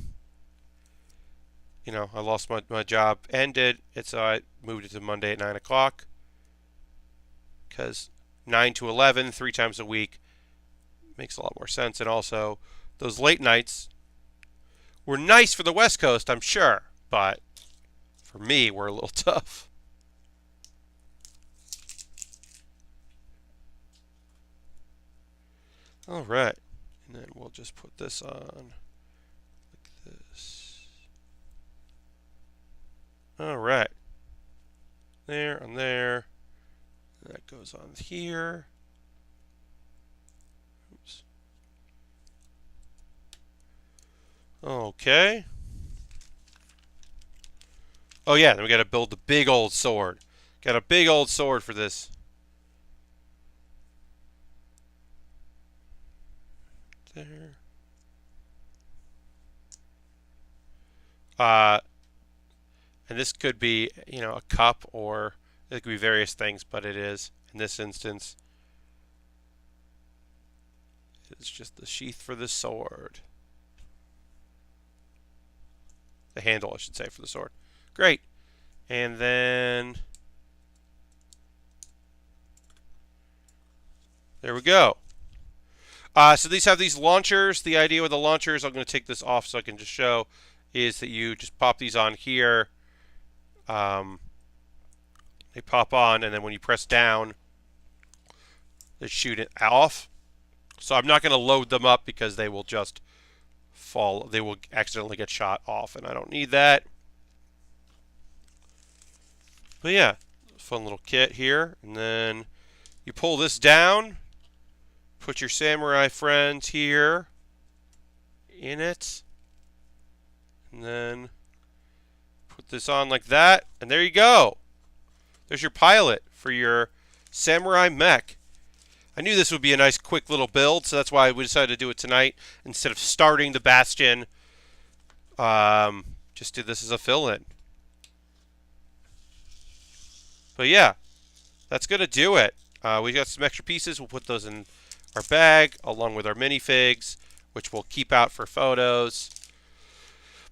I lost my job, ended, and so I moved it to Monday at 9 o'clock, because 9 to 11, 3 times a week, makes a lot more sense, and also, those late nights were nice for the West Coast, I'm sure, but for me, were a little tough. All right, and then we'll just put this on like this. All right, there and there. That goes on here. Oops. Okay. Oh yeah, then we got to build the big old sword. Got a big old sword for this. There. And this could be, a cup, or it could be various things, but it is, in this instance, it's just the sheath for the sword. The handle, I should say, for the sword. Great. And then there we go. So these have these launchers. The idea with the launchers, I'm going to take this off so I can just show, is that you just pop these on here. They pop on, and then when you press down, they shoot it off. So I'm not going to load them up because they will just fall. They will accidentally get shot off, and I don't need that. But yeah, fun little kit here. And then you pull this down. Put your samurai friends here in it. And then put this on like that. And there you go. There's your pilot for your samurai mech. I knew this would be a nice quick little build, so that's why we decided to do it tonight instead of starting the Bastion. Just do this as a fill-in. But yeah, that's going to do it. We got some extra pieces. We'll put those in our bag along with our minifigs, which we'll keep out for photos.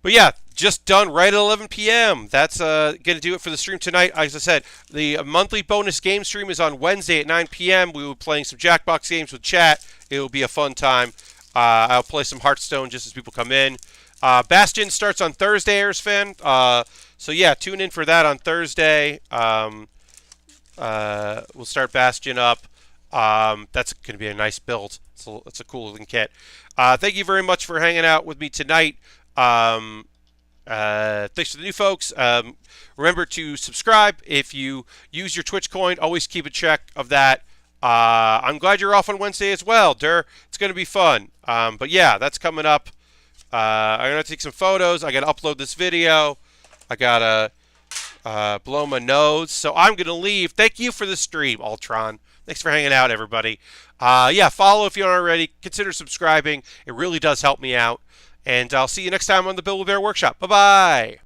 But yeah, just done right at 11 p.m. That's going to do it for the stream tonight. As I said, the monthly bonus game stream is on Wednesday at 9 p.m. We will be playing some Jackbox games with chat. It will be a fun time. I'll play some Hearthstone just as people come in. Bastion starts on Thursday, Airsfan. So yeah, tune in for that on Thursday. We'll start Bastion up. That's going to be a nice build. It's a cool looking kit. Thank you very much for hanging out with me tonight. Thanks to the new folks. Remember to subscribe. If you use your Twitch coin, always keep a check of that. I'm glad you're off on Wednesday as well, Durr. It's going to be fun. But yeah, that's coming up. I'm going to take some photos. I got to upload this video. I got to blow my nose. So I'm going to leave. Thank you for the stream, Ultron. Thanks for hanging out, everybody. Yeah, follow if you aren't already. Consider subscribing. It really does help me out. And I'll see you next time on the Build with Bear Workshop. Bye-bye.